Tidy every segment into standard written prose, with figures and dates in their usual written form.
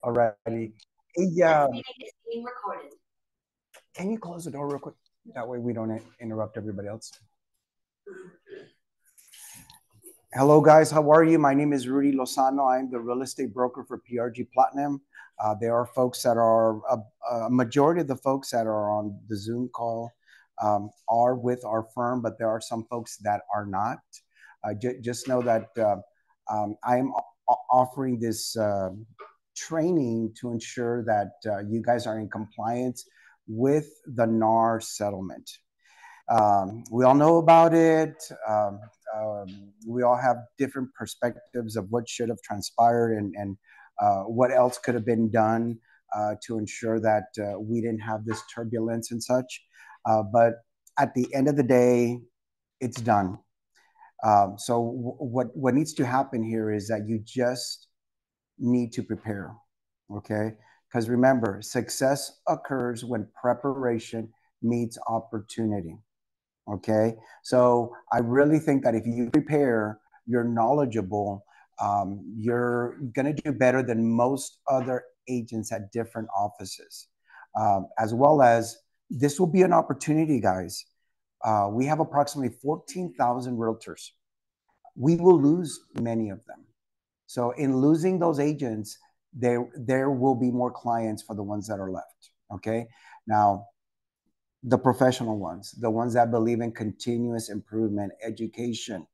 already. Yeah. This meeting is being recorded. Can you close the door real quick? That way we don't interrupt everybody else. Hello, guys. How are you? My name is Rudy Lozano. I'm the real estate broker for PRG Platinum. There are folks that are, a majority of the folks that are on the Zoom call are with our firm, but there are some folks that are not. Just know that I'm offering this training to ensure that you guys are in compliance with the NAR settlement. We all know about it. We all have different perspectives of what should have transpired and what else could have been done to ensure that we didn't have this turbulence and such. But at the end of the day, it's done. So what needs to happen here is that you just need to prepare, okay? Because remember, success occurs when preparation meets opportunity, okay? So I really think that if you prepare, you're knowledgeable, you're gonna do better than most other agents at different offices. As well as this will be an opportunity, guys. We have approximately 14,000 realtors. We will lose many of them. So in losing those agents, there will be more clients for the ones that are left, okay? Now, the professional ones, the ones that believe in continuous improvement, education,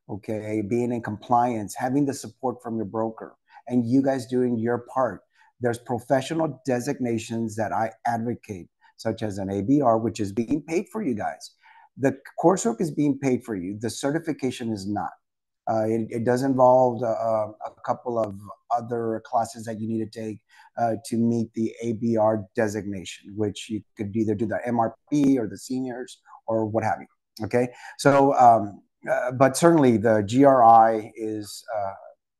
okay, being in compliance, having the support from your broker, and you guys doing your part. There's professional designations that I advocate, such as an ABR, which is being paid for you guys. The coursework is being paid for you. The certification is not. It does involve a couple of other classes that you need to take to meet the ABR designation, which you could either do the MRP or the seniors or what have you. Okay, so but certainly the GRI is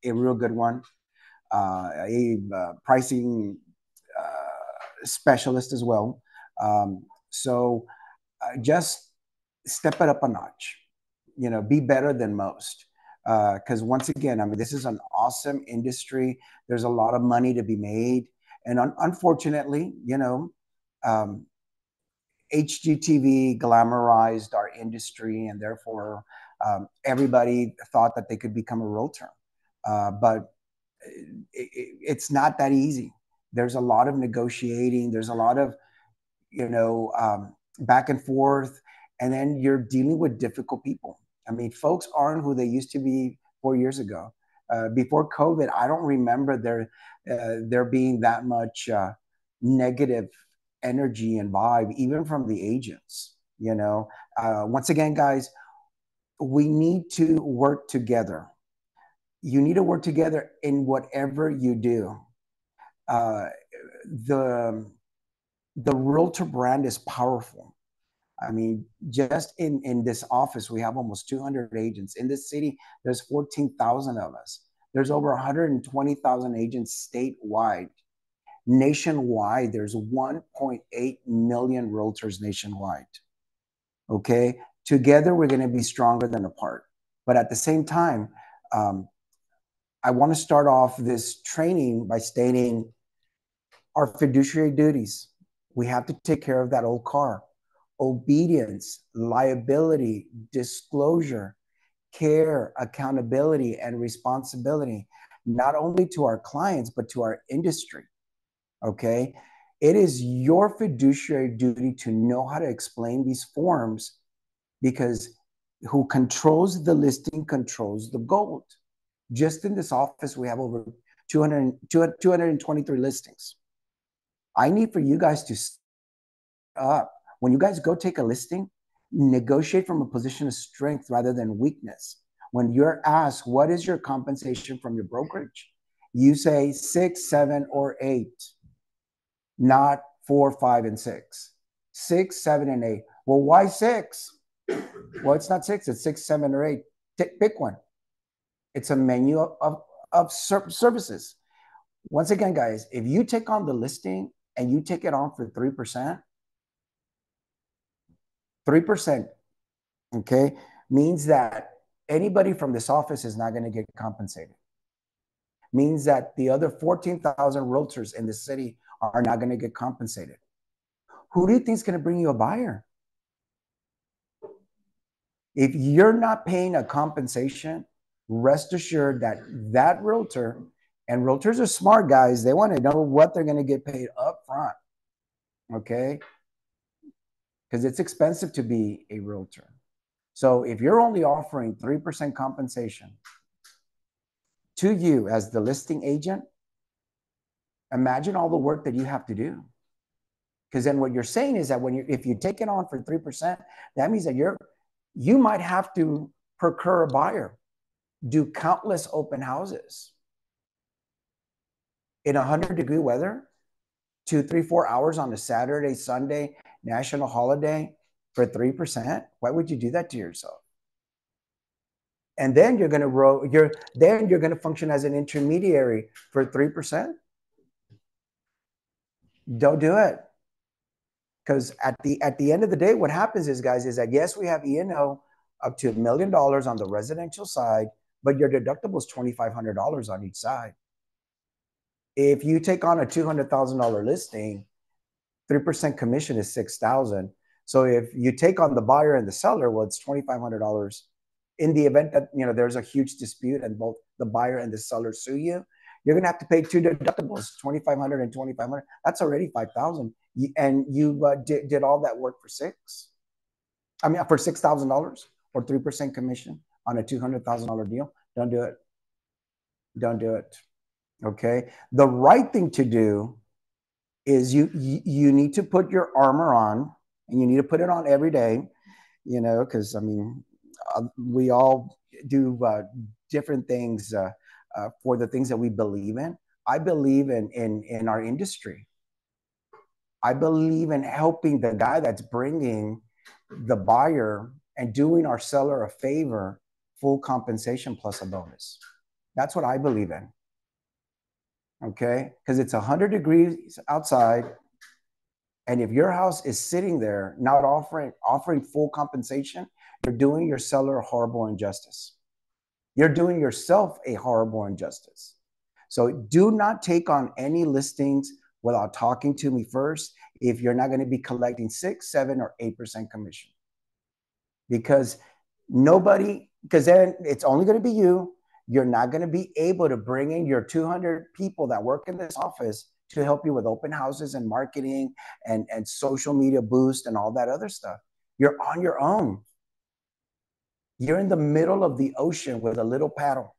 a real good one. A pricing specialist as well. So just step it up a notch. You know, be better than most. Because once again, I mean, this is an awesome industry. There's a lot of money to be made. And unfortunately, you know, HGTV glamorized our industry, and therefore everybody thought that they could become a realtor. But it's not that easy. There's a lot of negotiating. There's a lot of, you know, back and forth. And then you're dealing with difficult people. I mean, folks aren't who they used to be 4 years ago. Before COVID, I don't remember there being that much negative energy and vibe, even from the agents. You know, once again, guys, we need to work together. You need to work together in whatever you do. The realtor brand is powerful. I mean, just in this office, we have almost 200 agents. In this city, there's 14,000 of us. There's over 120,000 agents statewide. Nationwide, there's 1.8 million realtors nationwide. Okay? Together, we're going to be stronger than apart. But at the same time, I want to start off this training by stating our fiduciary duties. We have to take care of that old car. Obedience, liability, disclosure, care, accountability, and responsibility, not only to our clients, but to our industry, okay? It is your fiduciary duty to know how to explain these forms, because who controls the listing controls the gold. Just in this office, we have over 223 listings. I need for you guys to up. When you guys go take a listing, negotiate from a position of strength rather than weakness. When you're asked, what is your compensation from your brokerage? You say 6, 7, or 8, not 4, 5, and 6. 6, 7, and 8. Well, why 6? Well, it's not 6, it's 6, 7, or 8. Pick one. It's a menu of services. Once again, guys, if you take on the listing and you take it on for 3%, 3%, means that anybody from this office is not going to get compensated. means that the other 14,000 realtors in the city are not going to get compensated. Who do you think is going to bring you a buyer? If you're not paying a compensation, rest assured that that realtor, and realtors are smart guys, they want to know what they're going to get paid up front. Okay? Because it's expensive to be a realtor. So if you're only offering 3% compensation to you as the listing agent, imagine all the work that you have to do. Because then what you're saying is that if you take it on for 3%, that means that you might have to procure a buyer, do countless open houses in 100-degree weather, 2, 3, 4 hours on a Saturday, Sunday, national holiday for 3%. Why would you do that to yourself? And then you're going to function as an intermediary for 3%. Don't do it. Because at the end of the day, what happens is, guys, is that yes, we have E&O up to $1 million on the residential side, but your deductible is $2,500 on each side. If you take on a $200,000 listing, 3% commission is $6,000. So if you take on the buyer and the seller, well, it's $2,500. In the event that there's a huge dispute and both the buyer and the seller sue you, you're gonna have to pay two deductibles, $2,500 and $2,500. That's already $5,000, and you did all that work for for $6,000 or 3% commission on a $200,000 deal. Don't do it. Don't do it. Okay. The right thing to do is you need to put your armor on, and you need to put it on every day. Because we all do different things for the things that we believe in. I believe in our industry. I believe in helping the guy that's bringing the buyer and doing our seller a favor, full compensation plus a bonus. That's what I believe in. Okay? Because it's 100 degrees outside. And if your house is sitting there not offering full compensation, you're doing your seller a horrible injustice. You're doing yourself a horrible injustice. So do not take on any listings without talking to me first if you're not going to be collecting 6, 7, or 8% commission. Because then it's only going to be you. You're not going to be able to bring in your 200 people that work in this office to help you with open houses and marketing and social media boost and all that other stuff. You're on your own. You're in the middle of the ocean with a little paddle.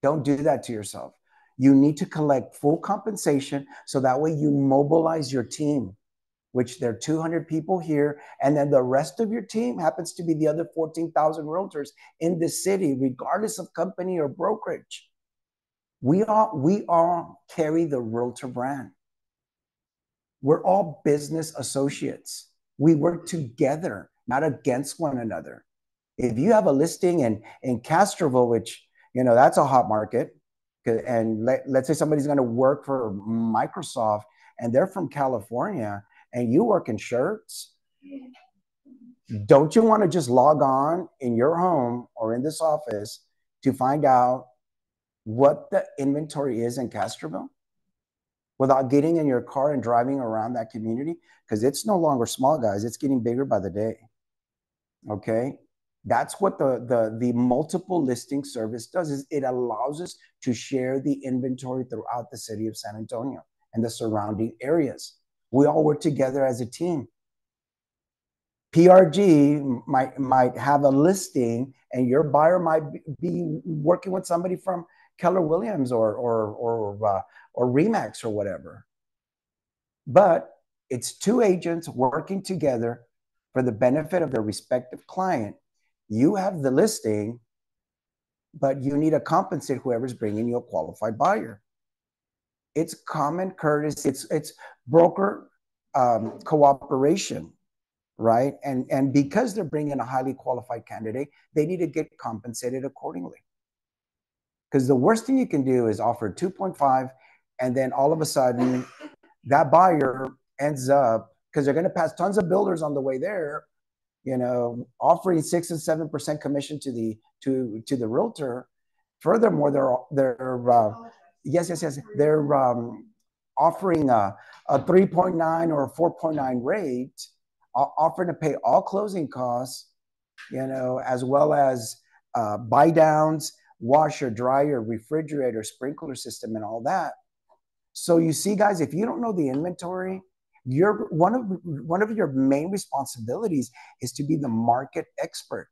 Don't do that to yourself. You need to collect full compensation so that way you mobilize your team, which there are 200 people here, and then the rest of your team happens to be the other 14,000 realtors in this city, regardless of company or brokerage. We all carry the realtor brand. We're all business associates. We work together, not against one another. If you have a listing in Castroville, which, that's a hot market, and let's say somebody's going to work for Microsoft and they're from California and you work in shirts, don't you want to just log on in your home or in this office to find out what the inventory is in Castroville without getting in your car and driving around that community? Because it's no longer small, guys. It's getting bigger by the day. Okay? That's what the multiple listing service does, is it allows us to share the inventory throughout the city of San Antonio and the surrounding areas. We all work together as a team. PRG might have a listing and your buyer might be working with somebody from Keller Williams or Remax or whatever. But it's two agents working together for the benefit of their respective client. You have the listing, but you need to compensate whoever's bringing you a qualified buyer. It's common courtesy. It's broker cooperation, right? And because they're bringing a highly qualified candidate, they need to get compensated accordingly. Because the worst thing you can do is offer 2.5, and then all of a sudden that buyer ends up, because they're going to pass tons of builders on the way there, offering 6 and 7% commission to the realtor, Furthermore, they're offering a 3.9 or a 4.9 rate, offering to pay all closing costs, as well as buy downs, washer, dryer, refrigerator, sprinkler system, and all that. So you see, guys, if you don't know the inventory, one of your main responsibilities is to be the market expert.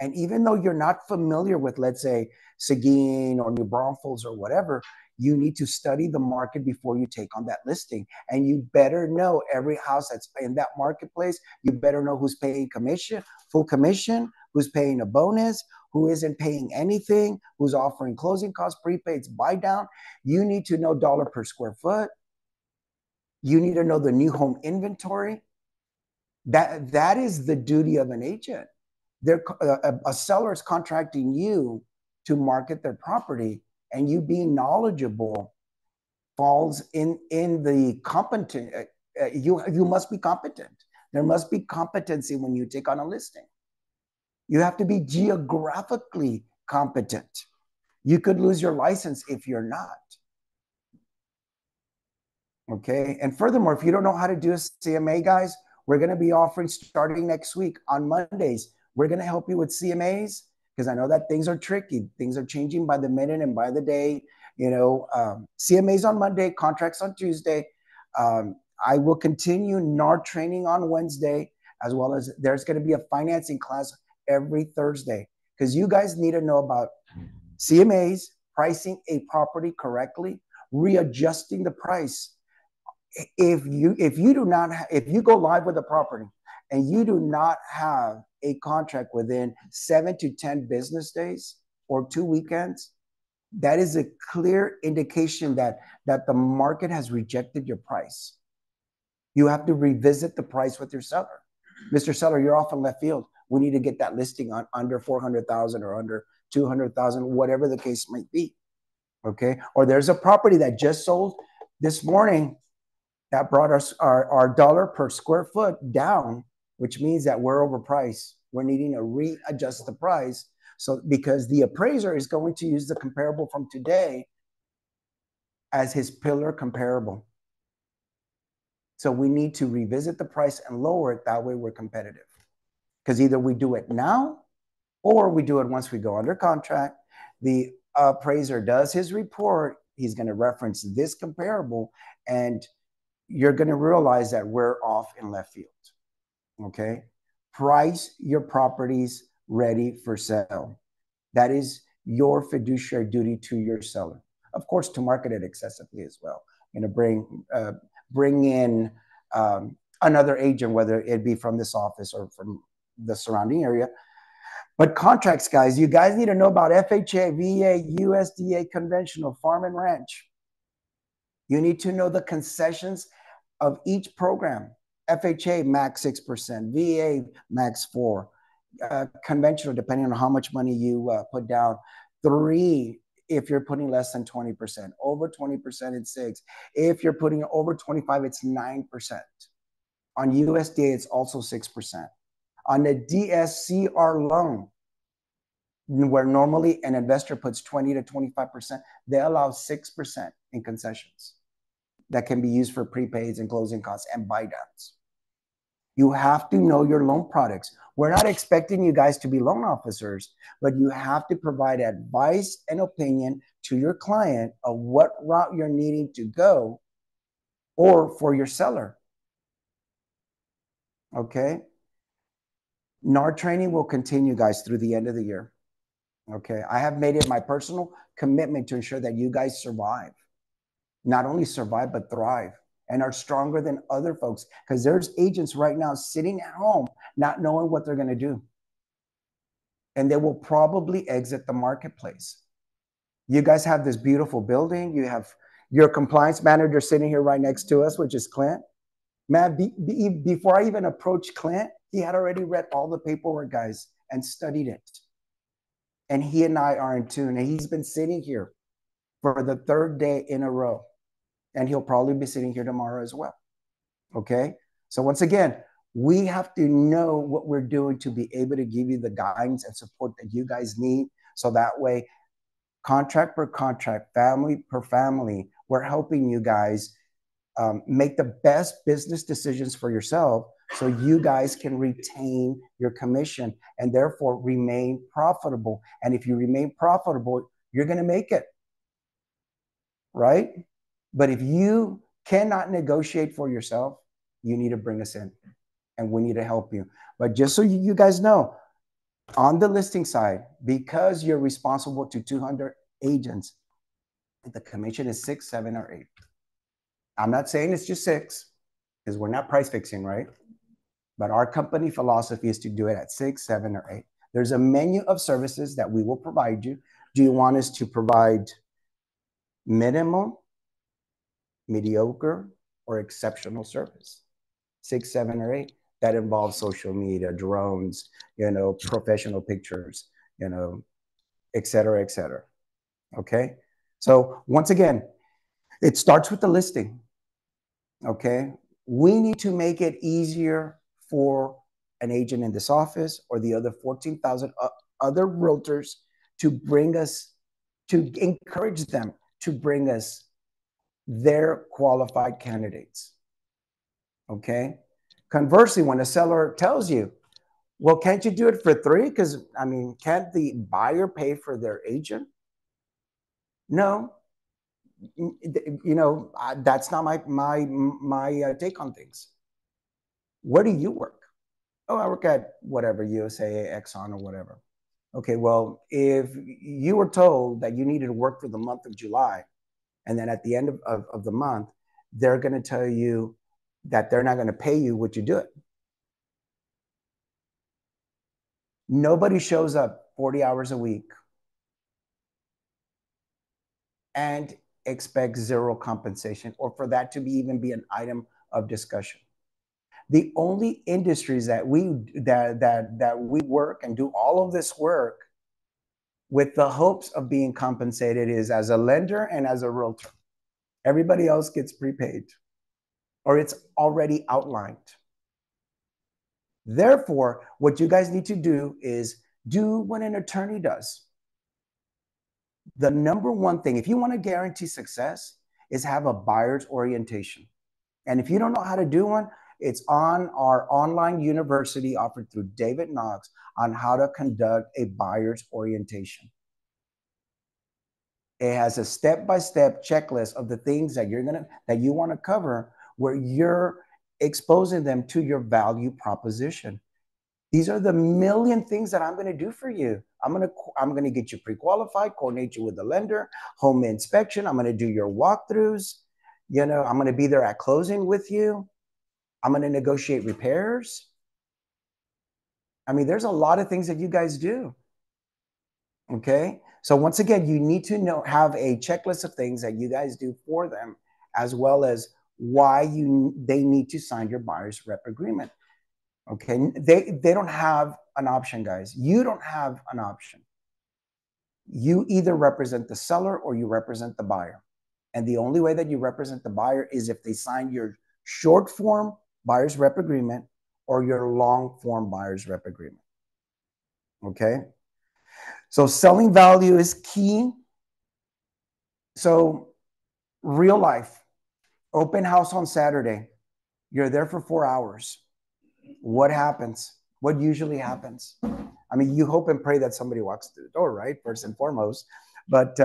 And even though you're not familiar with, let's say, Seguin or New Braunfels or whatever, you need to study the market before you take on that listing. And you better know every house that's in that marketplace. You better know who's paying commission, full commission, who's paying a bonus, who isn't paying anything, who's offering closing costs, prepaids, buy down. You need to know dollar per square foot. You need to know the new home inventory. That is the duty of an agent. A seller is contracting you to market their property, and you being knowledgeable falls in the competent. You must be competent. There must be competency when you take on a listing. You have to be geographically competent. You could lose your license if you're not. Okay. And furthermore, if you don't know how to do a CMA, guys, we're going to be offering starting next week on Mondays. We're going to help you with CMAs because I know that things are tricky. Things are changing by the minute and by the day. CMAs on Monday, contracts on Tuesday. I will continue NAR training on Wednesday, as well as there's going to be a financing class every Thursday because you guys need to know about CMAs, pricing a property correctly, readjusting the price. If you go live with a property and you do not have a contract within 7 to 10 business days or 2 weekends, that is a clear indication that the market has rejected your price. You have to revisit the price with your seller. Mr. Seller, you're off in left field. We need to get that listing on under 400,000 or under 200,000, whatever the case might be. Okay. Or there's a property that just sold this morning that brought us our dollar per square foot down, which means that we're overpriced. We're needing to readjust the price. So because the appraiser is going to use the comparable from today as his pillar comparable. So we need to revisit the price and lower it. That way we're competitive. Because either we do it now or we do it once we go under contract. The appraiser does his report. He's going to reference this comparable, and you're going to realize that we're off in left field. Okay. Price your properties ready for sale. That is your fiduciary duty to your seller. Of course, to market it excessively as well. Bring in another agent, whether it be from this office or from the surrounding area. But contracts, guys, you guys need to know about FHA, VA, USDA, conventional, farm and ranch. You need to know the concessions of each program. FHA, max 6%, VA, max 4%, conventional, depending on how much money you put down, 3%. If you're putting less than 20%, over 20%, it's 6%. If you're putting over 25%, it's 9%. On USDA, it's also 6%. On the DSCR loan, where normally an investor puts 20 to 25%, they allow 6% in concessions that can be used for prepaids and closing costs and buy downs. You have to know your loan products. We're not expecting you guys to be loan officers, but you have to provide advice and opinion to your client of what route you're needing to go or for your seller. Okay. NAR training will continue, guys, through the end of the year. Okay. I have made it my personal commitment to ensure that you guys survive. Not only survive, but thrive and are stronger than other folks. Because there's agents right now sitting at home, not knowing what they're going to do. And they will probably exit the marketplace. You guys have this beautiful building. You have your compliance manager sitting here right next to us, which is Clint. Man, before I even approached Clint, he had already read all the paperwork, guys, and studied it. And he and I are in tune. And he's been sitting here for the 3rd day in a row. And he'll probably be sitting here tomorrow as well. Okay. So once again, we have to know what we're doing to be able to give you the guidance and support that you guys need. So that way contract per contract, family per family. We're helping you guys make the best business decisions for yourself so you guys can retain your commission and therefore remain profitable. And if you remain profitable, you're going to make it, right? But if you cannot negotiate for yourself, you need to bring us in and we need to help you. But just so you guys know, on the listing side, because you're responsible to 200 agents, the commission is 6, 7, or 8. I'm not saying it's just 6 because we're not price fixing, right? But our company philosophy is to do it at 6, 7, or 8. There's a menu of services that we will provide you. Do you want us to provide minimum, mediocre, or exceptional service? 6, 7, or 8. That involves social media, drones, professional pictures, et cetera, et cetera. Okay. So once again, it starts with the listing. Okay. We need to make it easier for an agent in this office or the other 14,000 other realtors to bring us, to encourage them to bring us their qualified candidates. Okay. Conversely, when a seller tells you, well, can't you do it for 3? Because, I mean, can't the buyer pay for their agent? No. That's not my take on things. Where do you work? Oh, I work at whatever, USA, Exxon, or whatever. Okay, well, if you were told that you needed to work for the month of July, and then at the end of the month, they're going to tell you that they're not going to pay you, would you do it? Nobody shows up 40 hours a week and expects zero compensation, or for that to even be an item of discussion. The only industries that we work and do all of this work with the hopes of being compensated is as a lender and as a realtor. Everybody else gets prepaid, or it's already outlined. Therefore, what you guys need to do is do what an attorney does. The number one thing, if you want to guarantee success, is have a buyer's orientation. And if you don't know how to do one, it's on our online university offered through David Knox on how to conduct a buyer's orientation. It has a step-by-step checklist of the things that you want to cover, where you're exposing them to your value proposition. These are the million things that I'm going to do for you. I'm going to get you pre-qualified, coordinate you with the lender, home inspection. I'm going to do your walkthroughs. I'm going to be there at closing with you. I'm going to negotiate repairs. I mean, there's a lot of things that you guys do. Okay. So once again, you need to have a checklist of things that you guys do for them, as well as why they need to sign your buyer's rep agreement. Okay. They don't have an option, guys. You don't have an option. You either represent the seller or you represent the buyer. And the only way that you represent the buyer is if they sign your short form buyer's rep agreement or your long form buyer's rep agreement. Okay. So selling value is key. So real life, open house on Saturday. You're there for 4 hours. What happens? What usually happens? I mean, you hope and pray that somebody walks through the door, right? First and foremost. But,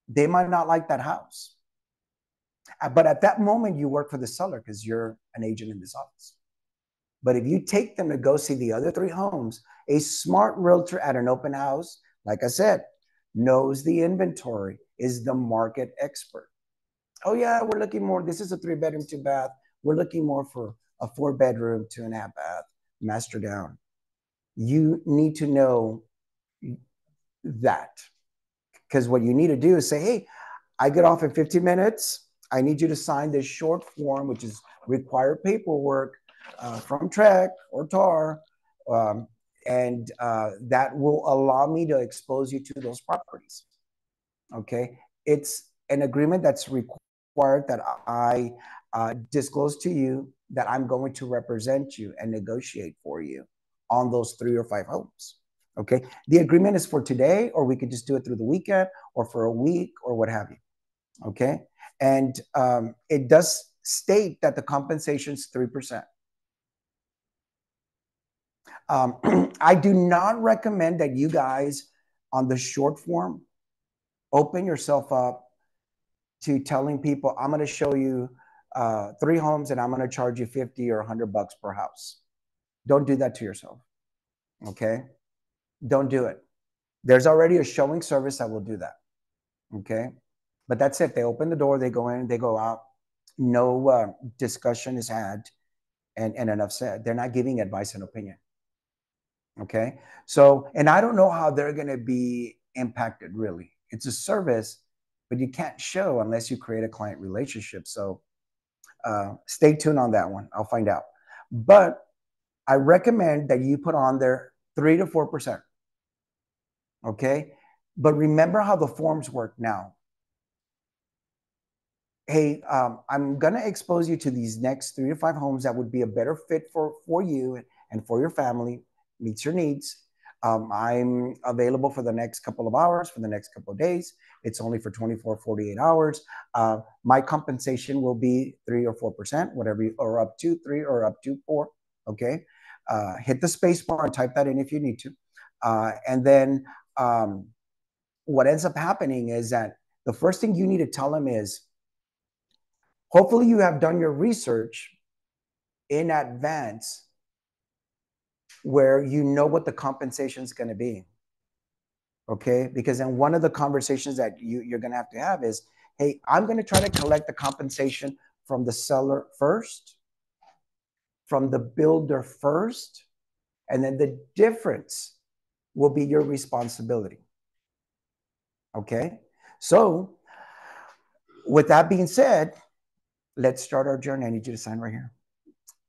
they might not like that house. But at that moment, you work for the seller because you're an agent in this office. But if you take them to go see the other 3 homes, a smart realtor at an open house, like I said, knows the inventory, is the market expert. Oh yeah, we're looking more. This is a 3-bedroom, 2-bath. We're looking more for a 4-bedroom, 2.5-bath, master down. You need to know that, because what you need to do is say, hey, I get off in 15 minutes. I need you to sign this short form, which is required paperwork from TREC or TAR, and that will allow me to expose you to those properties. Okay, it's an agreement that's required that I disclose to you that I'm going to represent you and negotiate for you on those 3 or 5 homes. Okay. The agreement is for today, or we could just do it through the weekend or for a week or what have you. Okay. And it does state that the compensation is 3%. I do not recommend that you guys on the short form open yourself up to telling people, I'm going to show you 3 homes and I'm going to charge you 50 or $100 per house. Don't do that to yourself. Okay. Don't do it. There's already a showing service that will do that. Okay. But that's it. They open the door, they go in, they go out. No discussion is had, and enough said. They're not giving advice and opinion. Okay. So, and I don't know how they're going to be impacted really. It's a service, but you can't show unless you create a client relationship. So stay tuned on that one. I'll find out. But I recommend that you put on there 3 to 4%. Okay. But remember how the forms work now. Hey, I'm going to expose you to these next 3 to 5 homes that would be a better fit for you and for your family, meets your needs. I'm available for the next couple of hours, for the next couple of days. It's only for 24, 48 hours. My compensation will be 3 or 4%, whatever, or up to 3 or up to 4. Okay. Hit the space bar and type that in if you need to. And then what ends up happening is that the first thing you need to tell them is, hopefully you have done your research in advance where you know what the compensation is going to be. Okay. Because then one of the conversations that you're going to have is, hey, I'm going to try to collect the compensation from the seller first, from the builder first, and then the difference will be your responsibility. Okay. So with that being said, let's start our journey. I need you to sign right here.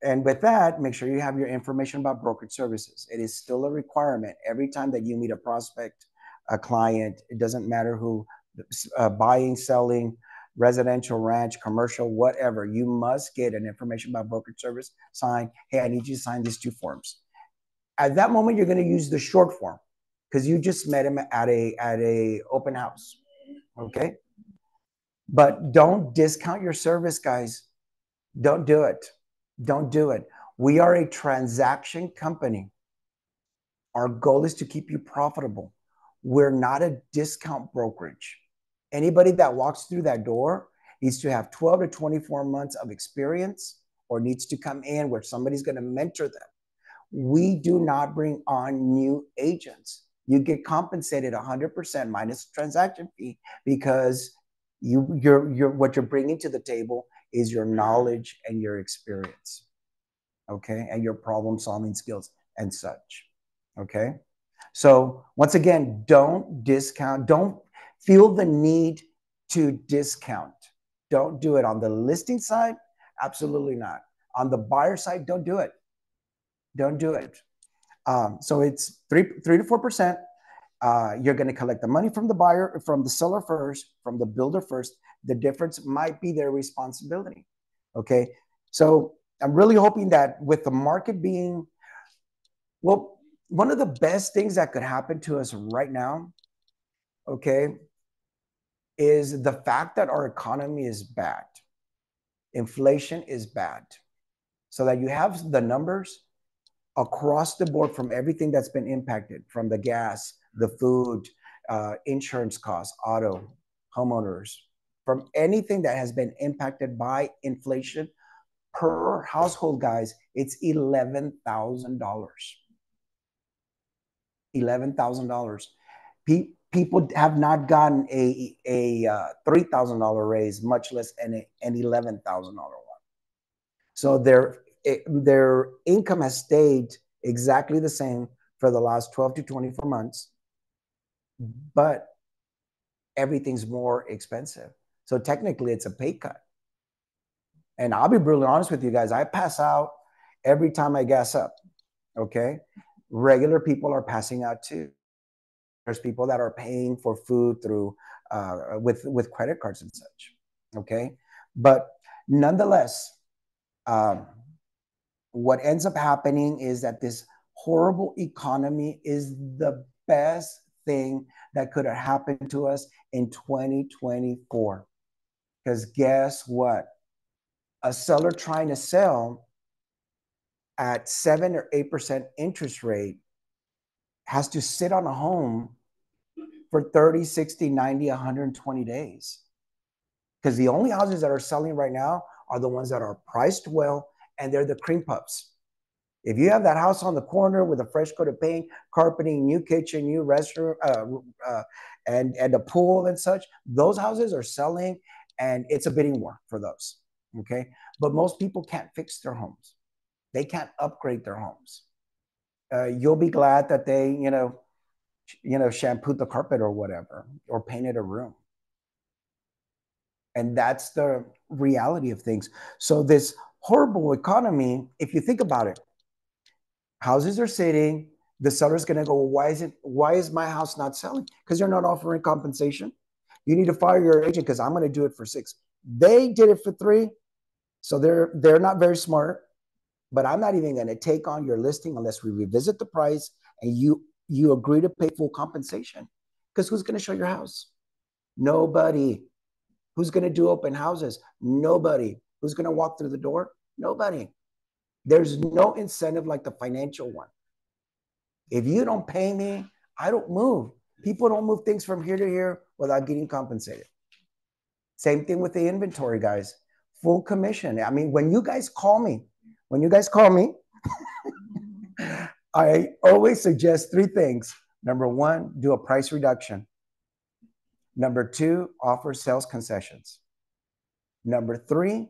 And with that, make sure you have your information about brokerage services. It is still a requirement. Every time that you meet a prospect, a client, it doesn't matter who, buying, selling, residential, ranch, commercial, whatever, you must get an information about brokerage service signed. Hey, I need you to sign these 2 forms. At that moment, you're going to use the short form because you just met him at a open house. Okay. But don't discount your service, guys. Don't do it. Don't do it. We are a transaction company. Our goal is to keep you profitable. We're not a discount brokerage. Anybody that walks through that door needs to have 12 to 24 months of experience or needs to come in where somebody's going to mentor them. We do not bring on new agents. You get compensated 100% minus transaction fee because what you're bringing to the table is your knowledge and your experience, okay, and your problem solving skills and such, okay? So once again, don't discount, don't feel the need to discount. Don't do it on the listing side. Absolutely not. On the buyer side, don't do it. Don't do it. So it's 3 to 4%. You're going to collect the money from the buyer, from the seller first, from the builder first. The difference might be their responsibility. Okay. So I'm really hoping that with the market being, well, one of the best things that could happen to us right now, okay, is the fact that our economy is bad. Inflation is bad. So that you have the numbers across the board from everything that's been impacted, from the gas, the food, insurance costs, auto, homeowners, from anything that has been impacted by inflation per household, guys, it's $11,000. $11,000. People have not gotten a $3,000 raise, much less an $11,000 one. So their income has stayed exactly the same for the last 12 to 24 months, but everything's more expensive. So technically it's a pay cut. And I'll be brutally honest with you guys, I pass out every time I gas up, okay? Regular people are passing out too. There's people that are paying for food through with credit cards and such, okay? But nonetheless, what ends up happening is that this horrible economy is the best thing that could have happened to us in 2024. Because guess what? A seller trying to sell at 7 or 8% interest rate has to sit on a home for 30, 60, 90, 120 days. Because the only houses that are selling right now are the ones that are priced well, and they're the cream puffs. If you have that house on the corner with a fresh coat of paint, carpeting, new kitchen, new restroom, and a pool and such, those houses are selling, and it's a bidding war for those. Okay, but most people can't fix their homes. They can't upgrade their homes. You'll be glad that they, shampooed the carpet or whatever, or painted a room. And that's the reality of things. So this horrible economy, if you think about it, houses are sitting, the seller's going to go, well, why is my house not selling? Because they're not offering compensation. You need to fire your agent because I'm going to do it for 6. They did it for 3. So they're not very smart, but I'm not even going to take on your listing unless we revisit the price and you agree to pay full compensation. Because who's going to show your house? Nobody. Who's going to do open houses? Nobody. Who's going to walk through the door? Nobody. There's no incentive like the financial one. If you don't pay me, I don't move. People don't move things from here to here without getting compensated. Same thing with the inventory, guys. Full commission. I mean, when you guys call me, I always suggest 3 things. Number 1, do a price reduction. Number 2, offer sales concessions. Number 3,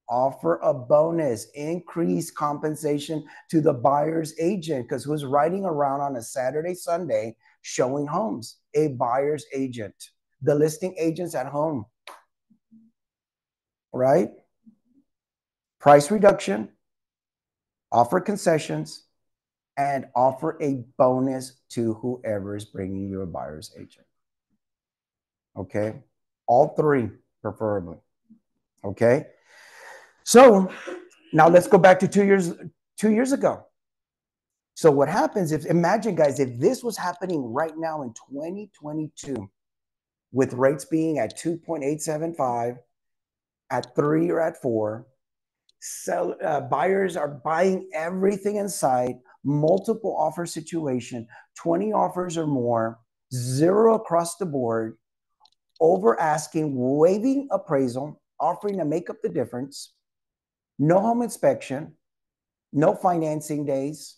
offer a bonus, increase compensation to the buyer's agent, because who's riding around on a Saturday, Sunday showing homes? A buyer's agent, the listing agents at home, right? Price reduction, offer concessions, and offer a bonus to whoever is bringing you a buyer's agent. Okay? All 3, preferably. Okay? So now let's go back to 2 years ago. So what happens if, imagine guys, if this was happening right now in 2022, with rates being at 2.875, at 3 or at 4, buyers are buying everything in sight, multiple offer situation, 20 offers or more, 0 across the board, over asking, waiving appraisal, offering to make up the difference, no home inspection, no financing days,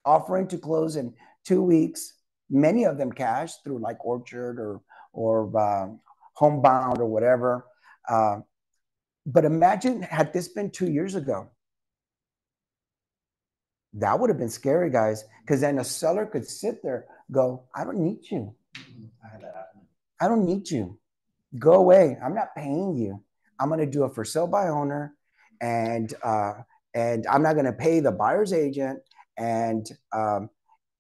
offering to close in 2 weeks, many of them cash through like Orchard or Homebound or whatever. But imagine had this been 2 years ago. That would have been scary, guys, because then a seller could sit there, go, I don't need you. I don't need you. Go away. I'm not paying you. I'm going to do it for sale by owner, and I'm not going to pay the buyer's agent. And and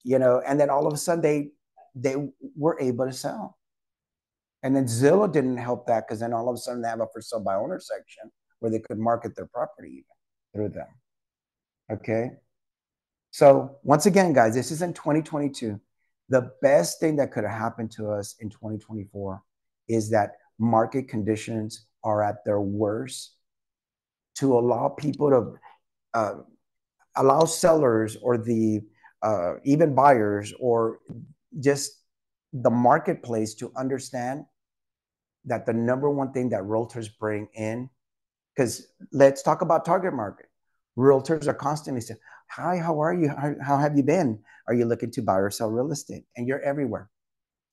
then all of a sudden they were able to sell. And then Zillow didn't help that, because then all of a sudden they have a for sale by owner section where they could market their property even through them. Okay. So once again, guys, this is in 2022. The best thing that could have happened to us in 2024 is that market conditions are at their worst, to allow people to allow sellers or the even buyers or just the marketplace to understand that the number one thing that realtors bring in, because let's talk about target market. Realtors are constantly saying, hi, how are you? How have you been? Are you looking to buy or sell real estate? And you're everywhere.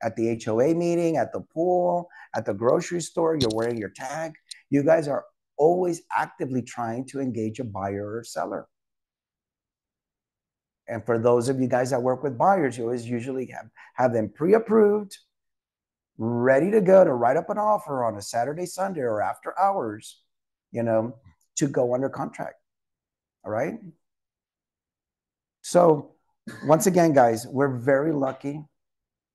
At the HOA meeting, at the pool, at the grocery store, you're wearing your tag. You guys are always actively trying to engage a buyer or seller. And for those of you guys that work with buyers, you always usually have them pre-approved, ready to go to write up an offer on a Saturday, Sunday, or after hours, to go under contract. All right. So once again, guys, we're very lucky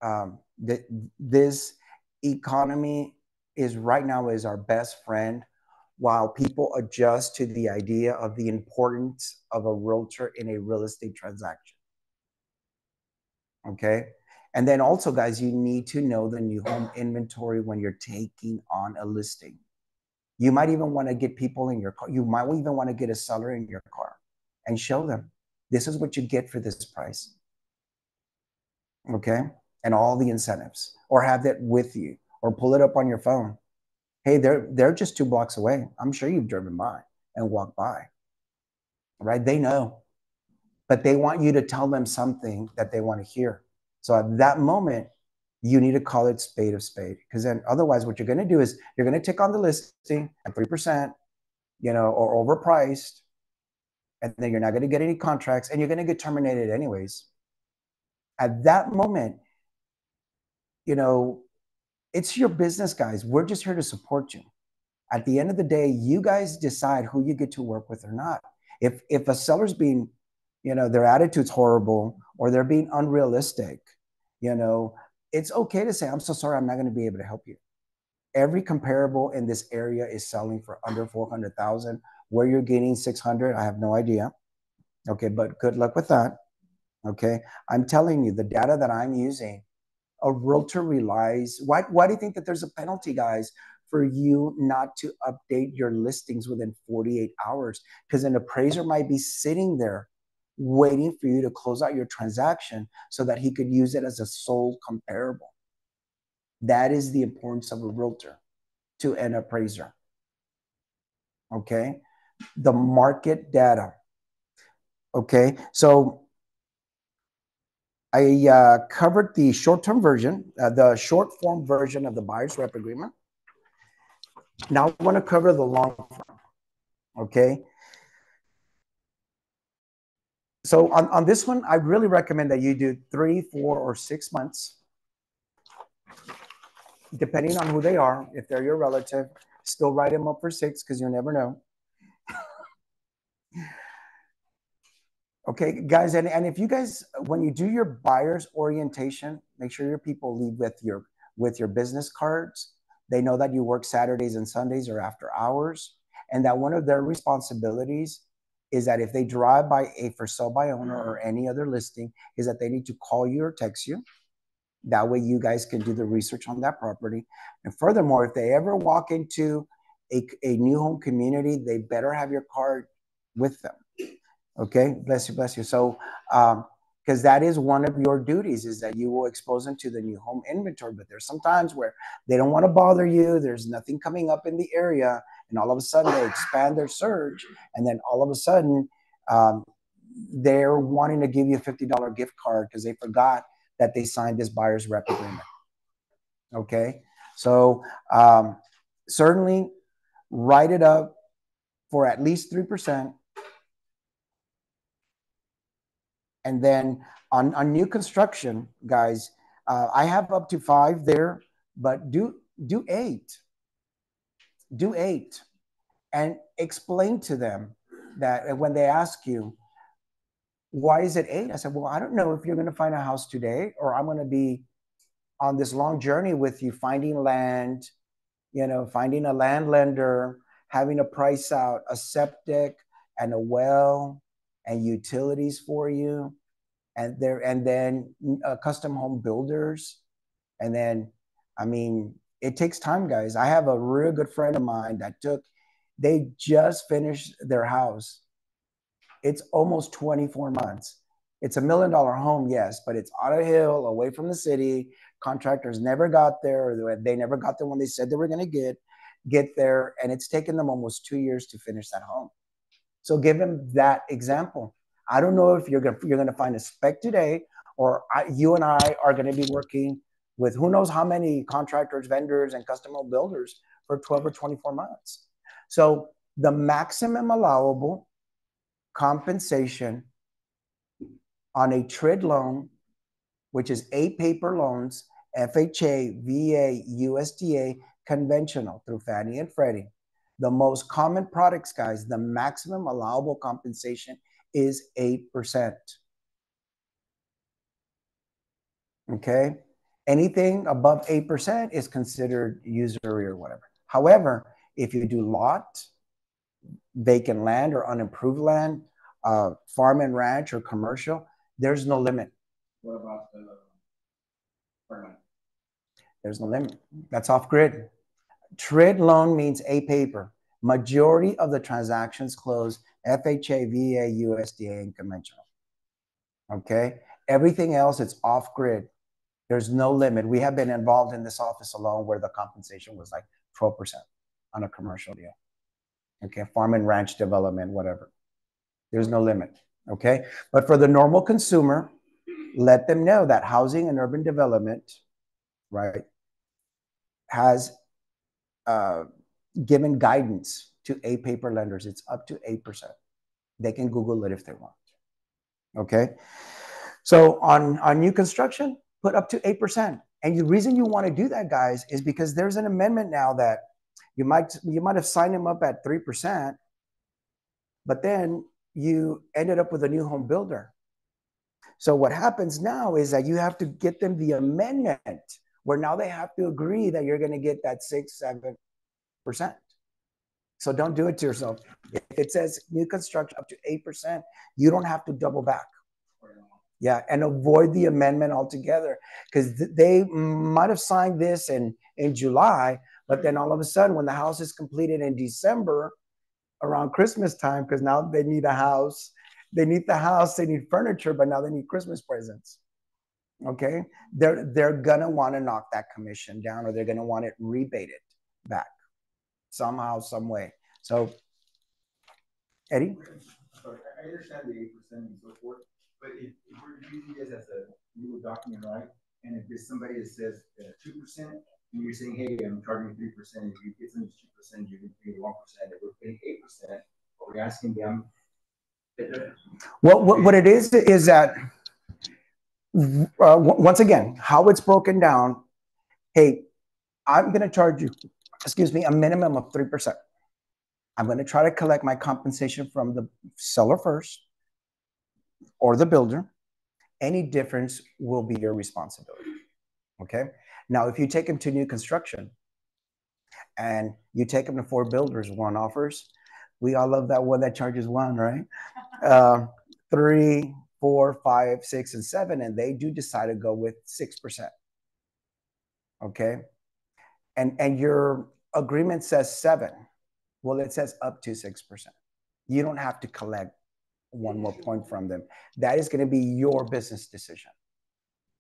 that this economy is right now is our best friend. while people adjust to the idea of the importance of a realtor in a real estate transaction. Okay. And then also, guys, you need to know the new home inventory when you're taking on a listing. You might even want to get people in your car. You might even want to get a seller in your car and show them this is what you get for this price. Okay. And all the incentives, or have that with you, or pull it up on your phone. Hey, they're just 2 blocks away. I'm sure you've driven by and walked by, right? They know, but they want you to tell them something that they want to hear. So at that moment, you need to call it spade of spade, because then otherwise what you're going to do is you're going to take on the listing at 3%, or overpriced, and then you're not going to get any contracts, and you're going to get terminated anyways. At that moment, it's your business, guys. We're just here to support you. At the end of the day, you guys decide who you get to work with or not. If a seller's being, their attitude's horrible, or they're being unrealistic, it's okay to say, I'm so sorry, I'm not going to be able to help you. Every comparable in this area is selling for under 400,000. Where you're getting 600, I have no idea. Okay, but good luck with that. Okay, I'm telling you, the data that I'm using, a realtor relies. Why do you think that there's a penalty, guys, for you not to update your listings within 48 hours? Because an appraiser might be sitting there waiting for you to close out your transaction so that he could use it as a sole comparable. That is the importance of a realtor to an appraiser. Okay, the market data. Okay, so I covered the short-term version, the short-form version of the buyer's rep agreement. Now I want to cover the long form. Okay, so on this one, I really recommend that you do 3, 4, or 6 months, depending on who they are. If they're your relative, still write them up for 6, because you never know. Okay, guys, and if you guys, when you do your buyer's orientation, make sure your people leave with your business cards. They know that you work Saturdays and Sundays or after hours, and that one of their responsibilities is that if they drive by a for sale by owner or any other listing, is that they need to call you or text you. That way you guys can do the research on that property. And furthermore, if they ever walk into a new home community, they better have your card with them. Okay, bless you, bless you. So, because that is one of your duties, is that you will expose them to the new home inventory. But there's some times where they don't want to bother you. There's nothing coming up in the area, and all of a sudden they expand their search, and then all of a sudden they're wanting to give you a $50 gift card because they forgot that they signed this buyer's rep agreement. Okay, so certainly write it up for at least 3%. And then on new construction, guys, I have up to 5 there, but do 8. Do 8 and explain to them that when they ask you, why is it 8? I said, well, I don't know if you're going to find a house today, or I'm going to be on this long journey with you, finding land, finding a land lender, having a price out, a septic and a well and utilities for you. And then custom home builders. And then, I mean, it takes time, guys. I have a real good friend of mine they just finished their house. It's almost 24 months. It's $1 million home, yes, but it's on a hill away from the city. Contractors never got there, or they never got there when they said they were going to get there. And it's taken them almost 2 years to finish that home. So give them that example. I don't know if you're going to find a spec today, or you and I are going to be working with who knows how many contractors, vendors, and custom home builders for 12 or 24 months. So the maximum allowable compensation on a TREC loan, which is 8 paper loans, FHA, VA, USDA, conventional through Fannie and Freddie. The most common products, guys, the maximum allowable compensation is 8%. Okay? Anything above 8% is considered usury or whatever. However, If you do lot, vacant land or unimproved land, farm and ranch or commercial, there's no limit. What about the permit? There's no limit. That's off grid. TREC loan means a paper. Majority of the transactions close FHA, VA, USDA, and conventional. Okay? Everything else, it's off grid. There's no limit. We have been involved in this office alone where the compensation was like 12% on a commercial deal. Okay? Farm and ranch development, whatever. There's no limit. Okay? But for the normal consumer, let them know that housing and urban development, right, has given guidance to A paper lenders. It's up to 8%. They can Google it if they want. Okay. So on new construction, put up to 8%. And the reason you want to do that, guys, is because there's an amendment now that you might have signed them up at 3%, but then you ended up with a new home builder. So what happens now is that you have to get them the amendment where now they have to agree that you're going to get that 6-7%. So don't do it to yourself. If it says new construction up to 8%, you don't have to double back. Yeah, and avoid the amendment altogether, because they might have signed this in July, but then all of a sudden when the house is completed in December around Christmas time, because now they need a house, they need the house, they need furniture, but now they need Christmas presents. Okay, they're gonna want to knock that commission down, or they're gonna want it rebated back somehow, some way. So, Eddie? Sorry, I understand the 8% and so forth, but if we're using this as a legal document, right? And if there's somebody that says 2%, and you're saying, hey, I'm charging 3%, if you get some 2%, you can pay 1%. If we're paying 8%, but we're asking them. Well, what it is that, once again, how it's broken down, hey, I'm going to charge you, a minimum of 3%. I'm going to try to collect my compensation from the seller first or the builder. Any difference will be your responsibility. Okay. Now, if you take them to new construction and you take them to 4 builders, 1 offers, we all love that one that charges 1, right? 3, 4, 5, 6, and 7, and they do decide to go with 6%. Okay. And your agreement says 7. Well, it says up to 6%. You don't have to collect 1 more point from them. That is going to be your business decision.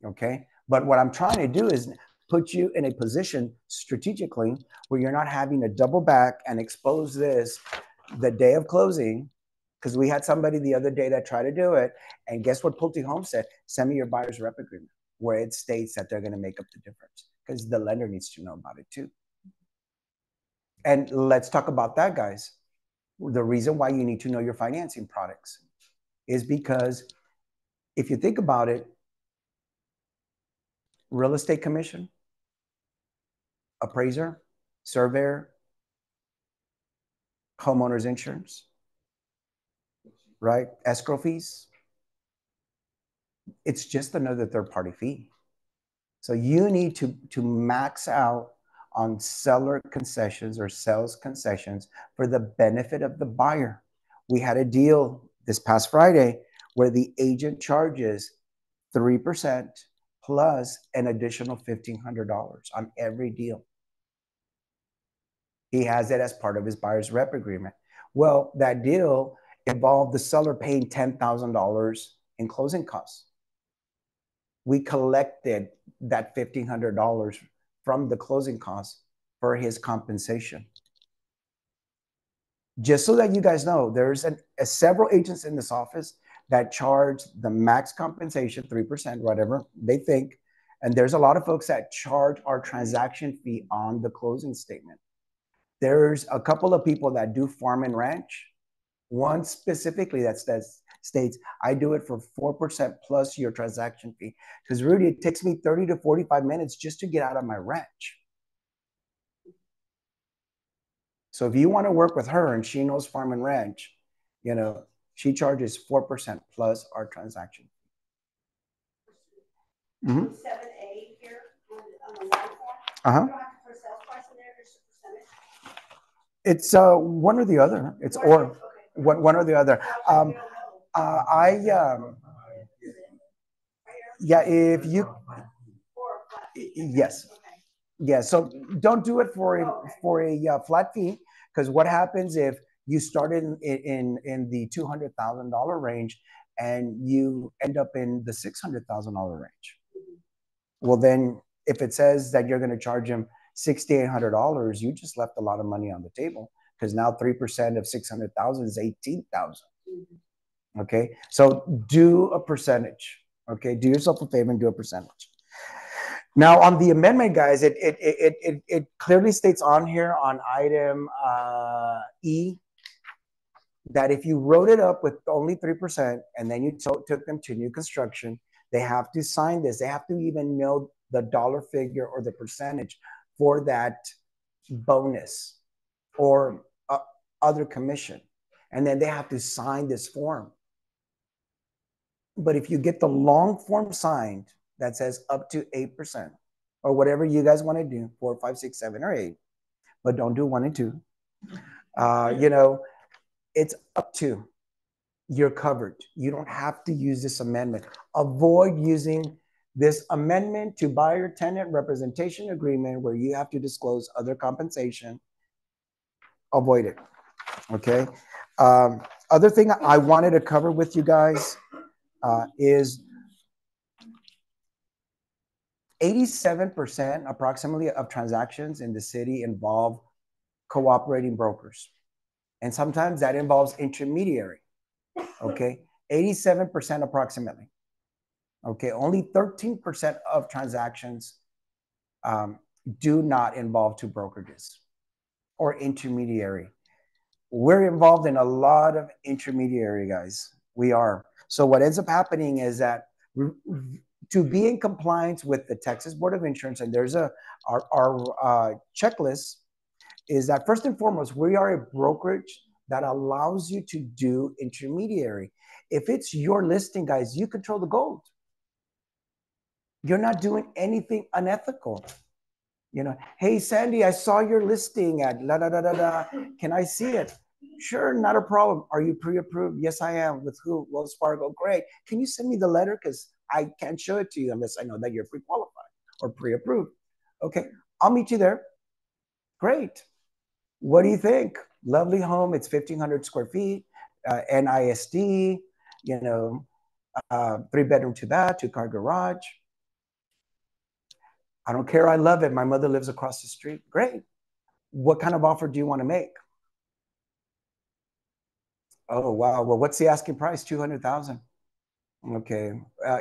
Okay. But what I'm trying to do is put you in a position strategically where you're not having to double back and expose this the day of closing. Because we had somebody the other day that tried to do it. And guess what Pulte Home said? Send me your buyer's rep agreement, where it states that they're going to make up the difference. Because the lender needs to know about it too. And let's talk about that, guys. The reason why you need to know your financing products is because if you think about it, real estate commission, appraiser, surveyor, homeowner's insurance, right? Escrow fees. It's just another third-party fee. So you need to max out on seller concessions or sales concessions for the benefit of the buyer. We had a deal this past Friday where the agent charges 3% plus an additional $1,500 on every deal. He has it as part of his buyer's rep agreement. Well, that deal involved the seller paying $10,000 in closing costs. We collected that $1,500 from the closing costs for his compensation. Just so that you guys know, there's several agents in this office that charge the max compensation, 3%, whatever they think. And there's a lot of folks that charge our transaction fee on the closing statement. There's a couple of people that do farm and ranch. One specifically that states, I do it for 4% plus your transaction fee. Because Rudy, it takes me 30 to 45 minutes just to get out of my ranch. So if you want to work with her and she knows farm and ranch, you know, she charges 4% plus our transaction fee. 7A here on the line form. You don't have to put a sales price in there, just a percentage. It's one or the other. It's or one or the other. I Yeah, if you yes. Yeah, so don't do it for a flat fee, because what happens if you started in the $200,000 range and you end up in the $600,000 range? Well, then if it says that you're going to charge him $6,800, you just left a lot of money on the table, because now 3% of 600,000 is 18,000. Okay, so do a percentage. Okay, do yourself a favor and do a percentage. Now, on the amendment, guys, it clearly states on here on item E that if you wrote it up with only 3% and then you took them to new construction, they have to sign this. They have to even know the dollar figure or the percentage for that bonus or other commission. And then they have to sign this form. But if you get the long form signed that says up to 8%, or whatever you guys want to do, 4, 5, 6, 7, or 8, but don't do 1 and 2. You know, it's up to. You're covered. You don't have to use this amendment. Avoid using this amendment to buyer tenant representation agreement where you have to disclose other compensation. Avoid it. Okay. Other thing I wanted to cover with you guys is 87% approximately of transactions in the city involve cooperating brokers. And sometimes that involves intermediary. Okay. 87% approximately. Okay. Only 13% of transactions do not involve two brokerages or intermediary. We're involved in a lot of intermediary, guys. We are. So what ends up happening is that to be in compliance with the Texas Board of Insurance, and there's our checklist, is that first and foremost, we are a brokerage that allows you to do intermediary. If it's your listing, guys, you control the gold. You're not doing anything unethical. You know, hey, Sandy, I saw your listing at la da da da da. Can I see it? Sure, not a problem. Are you pre-approved? Yes, I am. With who? Wells Fargo. Great. Can you send me the letter? Because I can't show it to you unless I know that you're pre-qualified or pre-approved. Okay, I'll meet you there. Great. What do you think? Lovely home. It's 1,500 square feet, NISD, you know, 3-bedroom, 2-bath, 2-car garage. I don't care. I love it. My mother lives across the street. Great. What kind of offer do you want to make? Oh, wow. Well, what's the asking price? 200,000. Okay.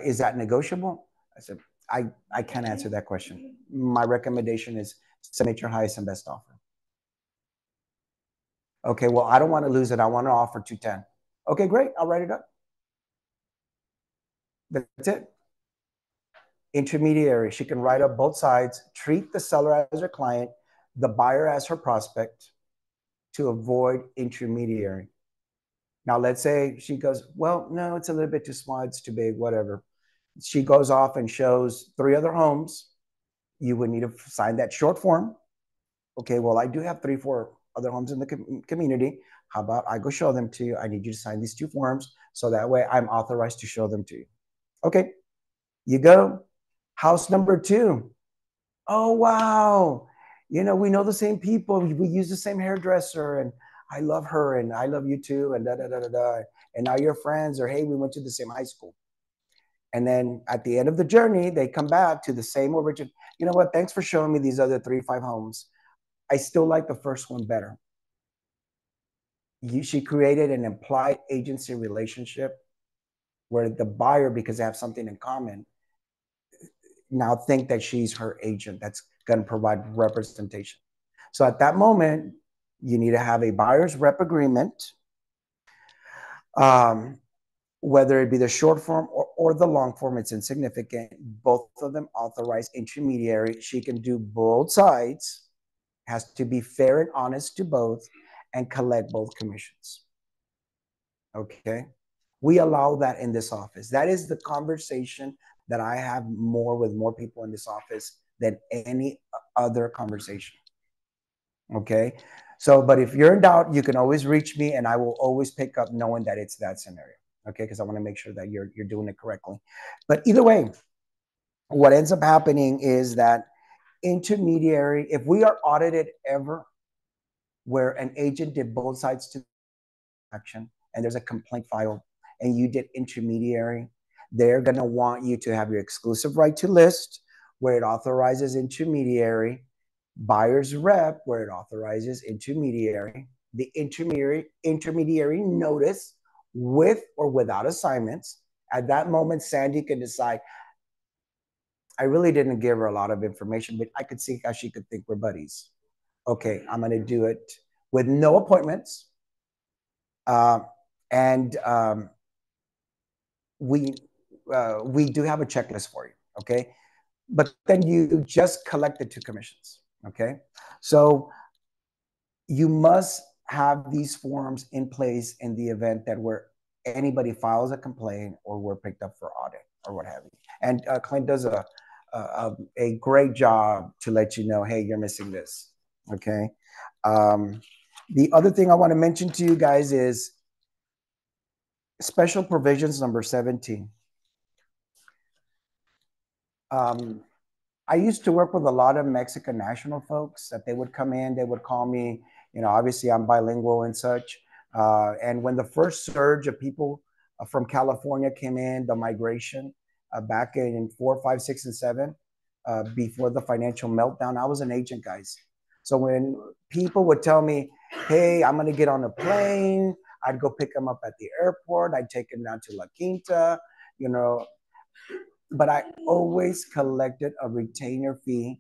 Is that negotiable? I said, I can't answer that question. My recommendation is submit your highest and best offer. Okay. Well, I don't want to lose it. I want to offer 210. Okay, great. I'll write it up. That's it. Intermediary. She can write up both sides, treat the seller as her client, the buyer as her prospect, to avoid intermediary. Now, let's say she goes, well, no, it's a little bit too small, it's too big, whatever. She goes off and shows 3 other homes. You would need to sign that short form. Okay, well, I do have 3, 4 other homes in the community. How about I go show them to you? I need you to sign these 2 forms so that way I'm authorized to show them to you. Okay, you go. House number 2. Oh, wow. You know, we know the same people. We use the same hairdresser, and I love her, and I love you too, and da da da da da. And now you're friends, or hey, we went to the same high school. And then at the end of the journey, they come back to the same origin. You know what? Thanks for showing me these other 3, 5 homes. I still like the first one better. She created an implied agency relationship where the buyer, because they have something in common, now think that she's her agent that's going to provide representation. So at that moment, you need to have a buyer's rep agreement, whether it be the short form or the long form, it's insignificant. Both of them authorize intermediary. She can do both sides, has to be fair and honest to both, and collect both commissions. Okay. We allow that in this office. That is the conversation that I have more with more people in this office than any other conversation. Okay. So, but if you're in doubt, you can always reach me, and I will always pick up knowing that it's that scenario. Okay, because I want to make sure that you're doing it correctly. But either way, what ends up happening is that intermediary, if we are audited ever, where an agent did both sides to action and there's a complaint filed and you did intermediary, they're going to want you to have your exclusive right to list where it authorizes intermediary, buyer's rep where it authorizes intermediary, the intermediary notice with or without assignments. At that moment, Sandy can decide, I really didn't give her a lot of information, but I could see how she could think we're buddies. Okay, I'm going to do it with no appointments. Uh, and we do have a checklist for you, okay? But then you just collect the 2 commissions, okay? So you must have these forms in place in the event that where anybody files a complaint or we're picked up for audit or what have you. And Clint does a great job to let you know, hey, you're missing this, okay? The other thing I want to mention to you guys is special provisions number 17. I used to work with a lot of Mexican national folks that they would come in, they would call me, you know, obviously I'm bilingual and such. And when the first surge of people from California came in, the migration back in 4, 5, 6, and 7, before the financial meltdown, I was an agent, guys. So when people would tell me, hey, I'm going to get on a plane, I'd go pick them up at the airport, I'd take them down to La Quinta, you know, but I always collected a retainer fee.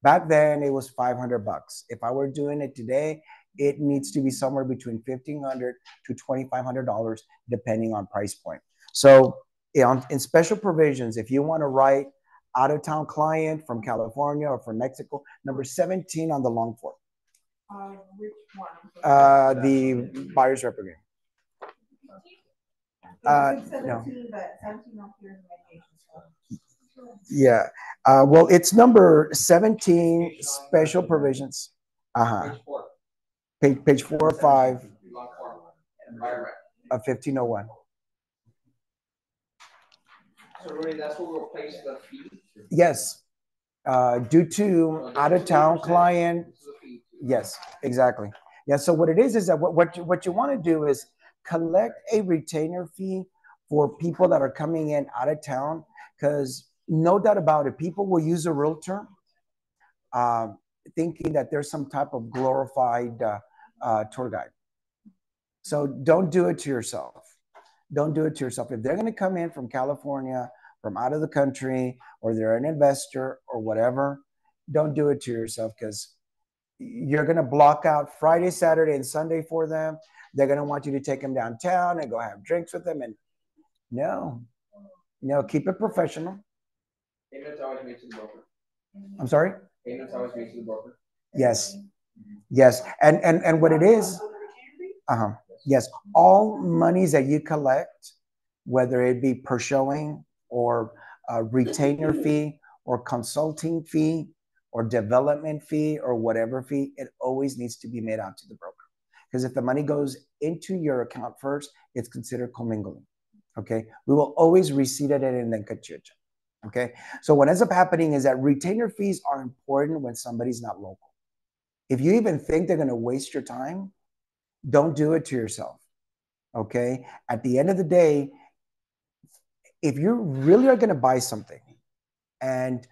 Back then, it was $500. If I were doing it today, it needs to be somewhere between $1,500 to $2,500, depending on price point. So, in special provisions, if you want to write out of town client from California or from Mexico, number 17 on the long form. Which one? The buyer's rep agreement. No. But 17 on here is mediation. Yeah. Well, it's number 17, special provisions. Uh-huh. Page 4 or 5 of 1501. So Rudy, that's what will replace the fee? Yes. Due to out-of-town client. Yes, exactly. Yeah, so what it is that what you want to do is collect a retainer fee for people that are coming in out of town, because no doubt about it, people will use a realtor thinking that there's some type of glorified tour guide. So don't do it to yourself. Don't do it to yourself. If they're going to come in from California, from out of the country, or they're an investor or whatever, don't do it to yourself, because you're going to block out Friday, Saturday, and Sunday for them. They're going to want you to take them downtown and go have drinks with them. And no, keep it professional. Payments always made to the broker. I'm sorry? Payments always made to the broker. Yes. Yes. And what it is, yes, all monies that you collect, whether it be per showing or a retainer fee or consulting fee or development fee or whatever fee, it always needs to be made out to the broker. Because if the money goes into your account first, it's considered commingling. Okay. We will always receipt it and then cut you a check. Okay. So what ends up happening is that retainer fees are important when somebody's not local. If you even think they're going to waste your time, don't do it to yourself. Okay. At the end of the day, if you really are going to buy something and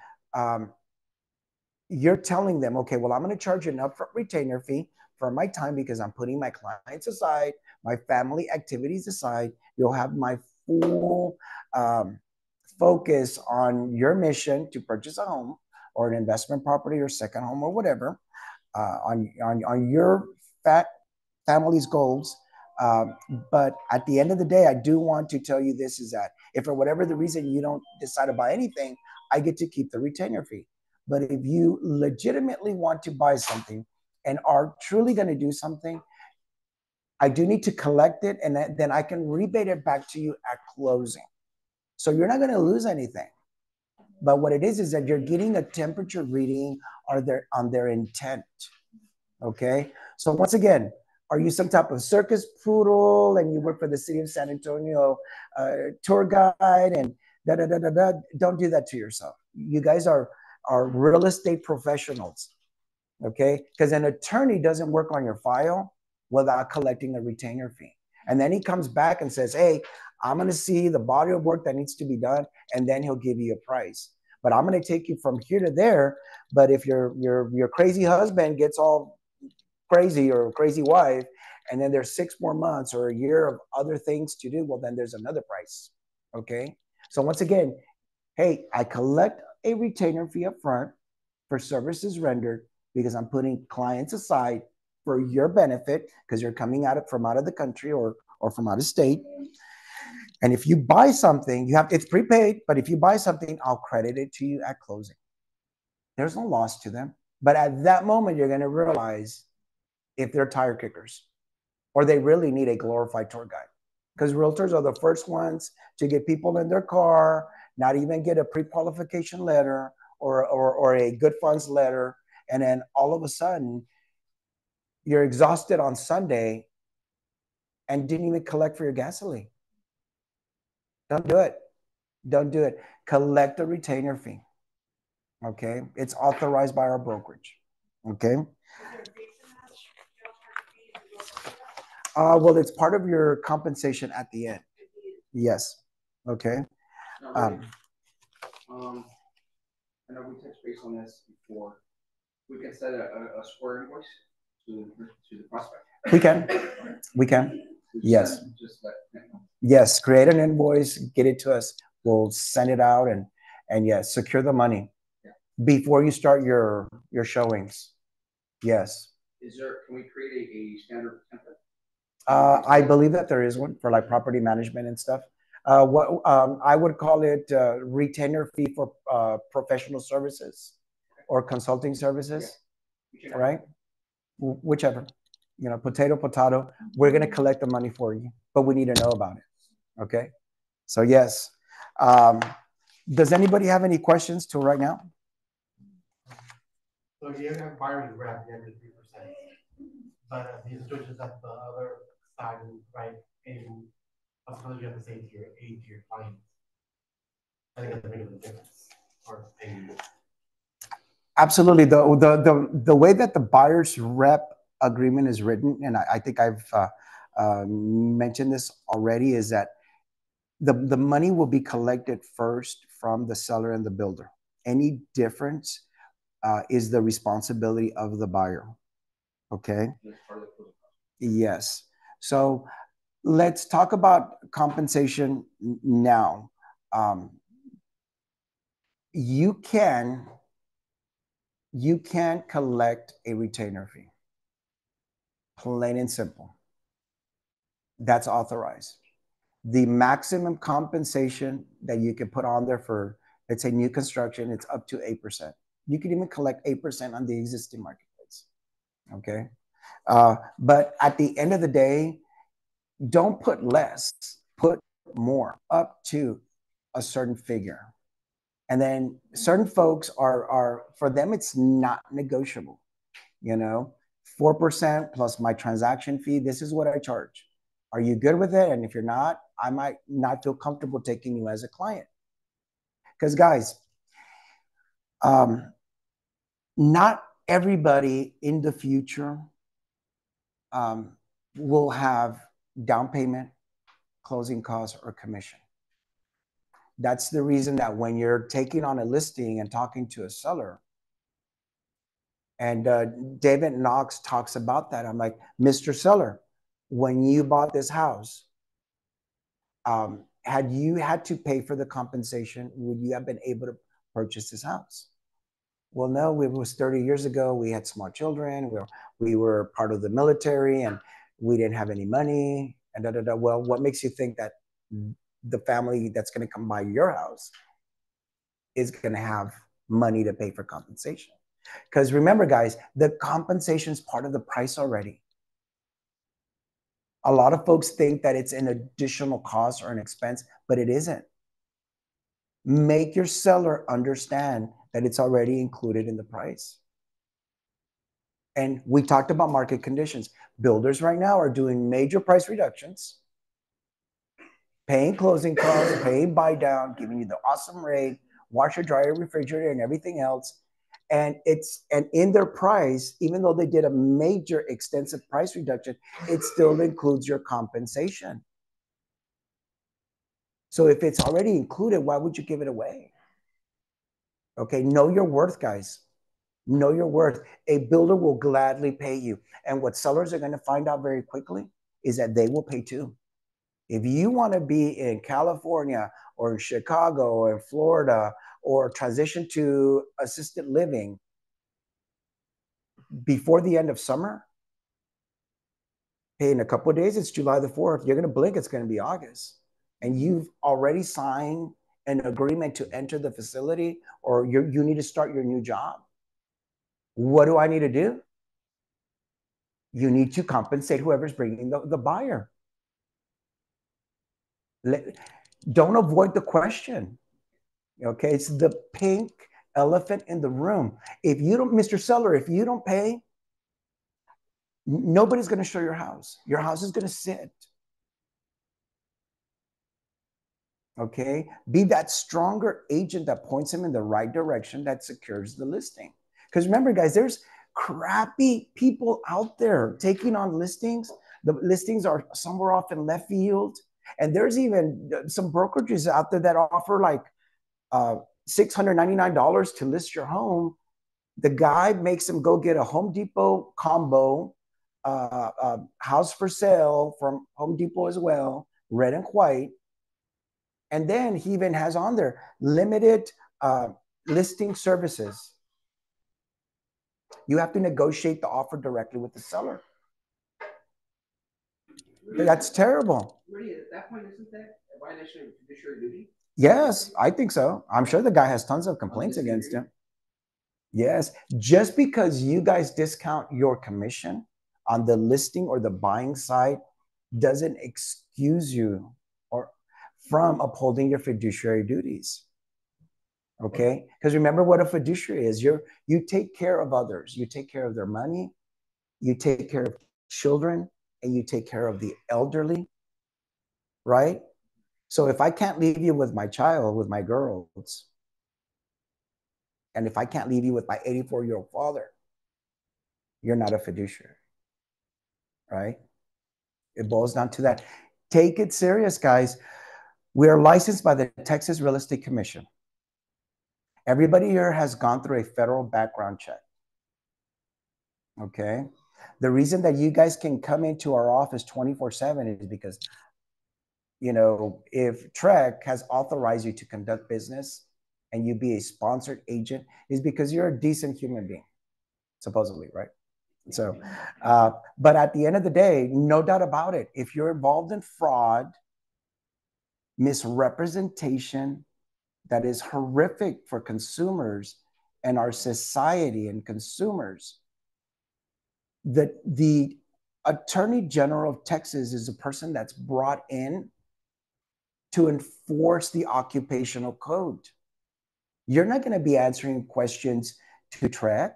you're telling them, okay, well, I'm going to charge an upfront retainer fee for my time because I'm putting my clients aside, my family activities aside. You'll have my full focus on your mission to purchase a home or an investment property or second home or whatever, on your family's goals. But at the end of the day, I do want to tell you this, is that if for whatever the reason you don't decide to buy anything, I get to keep the retainer fee. But if you legitimately want to buy something and are truly going to do something, I do need to collect it, and then I can rebate it back to you at closing. So you're not going to lose anything. But what it is that you're getting a temperature reading on their intent. Okay. So once again, are you some type of circus poodle and you work for the city of San Antonio tour guide and da da da da da? Don't do that to yourself. You guys are real estate professionals, okay? Because an attorney doesn't work on your file without collecting a retainer fee. And then he comes back and says, hey, I'm going to see the body of work that needs to be done, and then he'll give you a price. But I'm going to take you from here to there. But if your crazy husband gets all crazy or crazy wife, and then there's 6 more months or a year of other things to do, well, then there's another price, okay? So once again, hey, I collect a retainer fee up front for services rendered because I'm putting clients aside for your benefit because you're coming from out of the country or from out of state. And if you buy something, it's prepaid, but if you buy something, I'll credit it to you at closing. There's no loss to them. But at that moment, you're going to realize if they're tire kickers or they really need a glorified tour guide. Because realtors are the first ones to get people in their car, not even get a pre-qualification letter or a good funds letter. And then all of a sudden, you're exhausted on Sunday and didn't even collect for your gasoline. Don't do it. Don't do it. Collect a retainer fee. Okay? It's authorized by our brokerage. Okay? Well, it's part of your compensation at the end. Yes. Okay. I know we touched base on this before. We can set a square invoice to the prospect. We can. We can. Yes. Just let them know. Yes. Create an invoice, get it to us. We'll send it out and yes, secure the money before you start your showings. Yes. Can we create a standard template? I believe that there is one for like property management and stuff. I would call it retainer fee for professional services or consulting services, right? Whichever, potato. We're going to collect the money for you, but we need to know about it. Okay. So yes. Does anybody have any questions till right now? So you have buyers rep, you have the 3%. But the institutions at the other side, right? And I suppose you have to say to your clients. I think that's a bit of a difference. Or paying. Absolutely. The way that the buyer's rep agreement is written, and I think I've mentioned this already, is that the money will be collected first from the seller and the builder. Any difference is the responsibility of the buyer. Okay. Yes. So let's talk about compensation now. You can collect a retainer fee. Plain and simple. That's authorized. The maximum compensation that you can put on there for, let's say, new construction, it's up to 8%. You can even collect 8% on the existing marketplace. Okay. But at the end of the day, don't put less, put more, up to a certain figure. And then certain folks are for them, it's not negotiable. 4% plus my transaction fee. This is what I charge. Are you good with it? And if you're not, I might not feel comfortable taking you as a client. Because guys, not everybody in the future will have down payment, closing costs, or commission. That's the reason that when you're taking on a listing and talking to a seller, and David Knox talks about that. I'm like, Mr. Seller, when you bought this house, had you had to pay for the compensation, would you have been able to purchase this house? Well, no, it was 30 years ago. We had small children. We were part of the military and we didn't have any money. And Well, what makes you think that the family that's going to come buy your house is going to have money to pay for compensation? Because remember, guys, the compensation is part of the price already. A lot of folks think that it's an additional cost or an expense, but it isn't. Make your seller understand that it's already included in the price. And we talked about market conditions. Builders right now are doing major price reductions, paying closing costs, paying buy down, giving you the awesome rate, washer, dryer, refrigerator, and everything else. And in their price, even though they did a major extensive price reduction, it still includes your compensation. So if it's already included, why would you give it away? Okay, know your worth, guys. Know your worth. A builder will gladly pay you. And what sellers are going to find out very quickly is that they will pay too. If you want to be in California or in Chicago or in Florida or transition to assisted living before the end of summer, hey, in a couple of days, it's July the 4th. You're going to blink, it's going to be August. And you've already signed an agreement to enter the facility, or you need to start your new job. What do I need to do? You need to compensate whoever's bringing the buyer. Don't avoid the question. Okay, it's the pink elephant in the room. If you don't, Mr. Seller, if you don't pay, nobody's going to show your house. Your house is going to sit. Okay, be that stronger agent that points him in the right direction that secures the listing. Because remember, guys, there's crappy people out there taking on listings. The listings are somewhere off in left field. And there's even some brokerages out there that offer like $699 to list your home. The guy makes him go get a Home Depot combo, house for sale from Home Depot as well, red and white. And then he even has on there limited listing services. You have to negotiate the offer directly with the seller. Rudy, that's terrible. Rudy, at that point, isn't that a violation of fiduciary duty? Yes, I think so. I'm sure the guy has tons of complaints against him. Yes, just because you guys discount your commission on the listing or the buying side doesn't excuse you or from upholding your fiduciary duties. Okay, because remember what a fiduciary is. You take care of others. You take care of their money. You take care of children, and you take care of the elderly. Right? So if I can't leave you with my child, with my girls, and if I can't leave you with my 84-year-old father, you're not a fiduciary. Right? It boils down to that. Take it serious, guys. We are licensed by the Texas Real Estate Commission. Everybody here has gone through a federal background check. Okay? The reason that you guys can come into our office 24/7 is because, you know, if TREC has authorized you to conduct business and you be a sponsored agent, is because you're a decent human being, supposedly, right? So, but at the end of the day, no doubt about it, if you're involved in fraud, misrepresentation, that is horrific for consumers and our society and consumers, the Attorney General of Texas is a person that's brought in to enforce the occupational code. You're not going to be answering questions to TREC.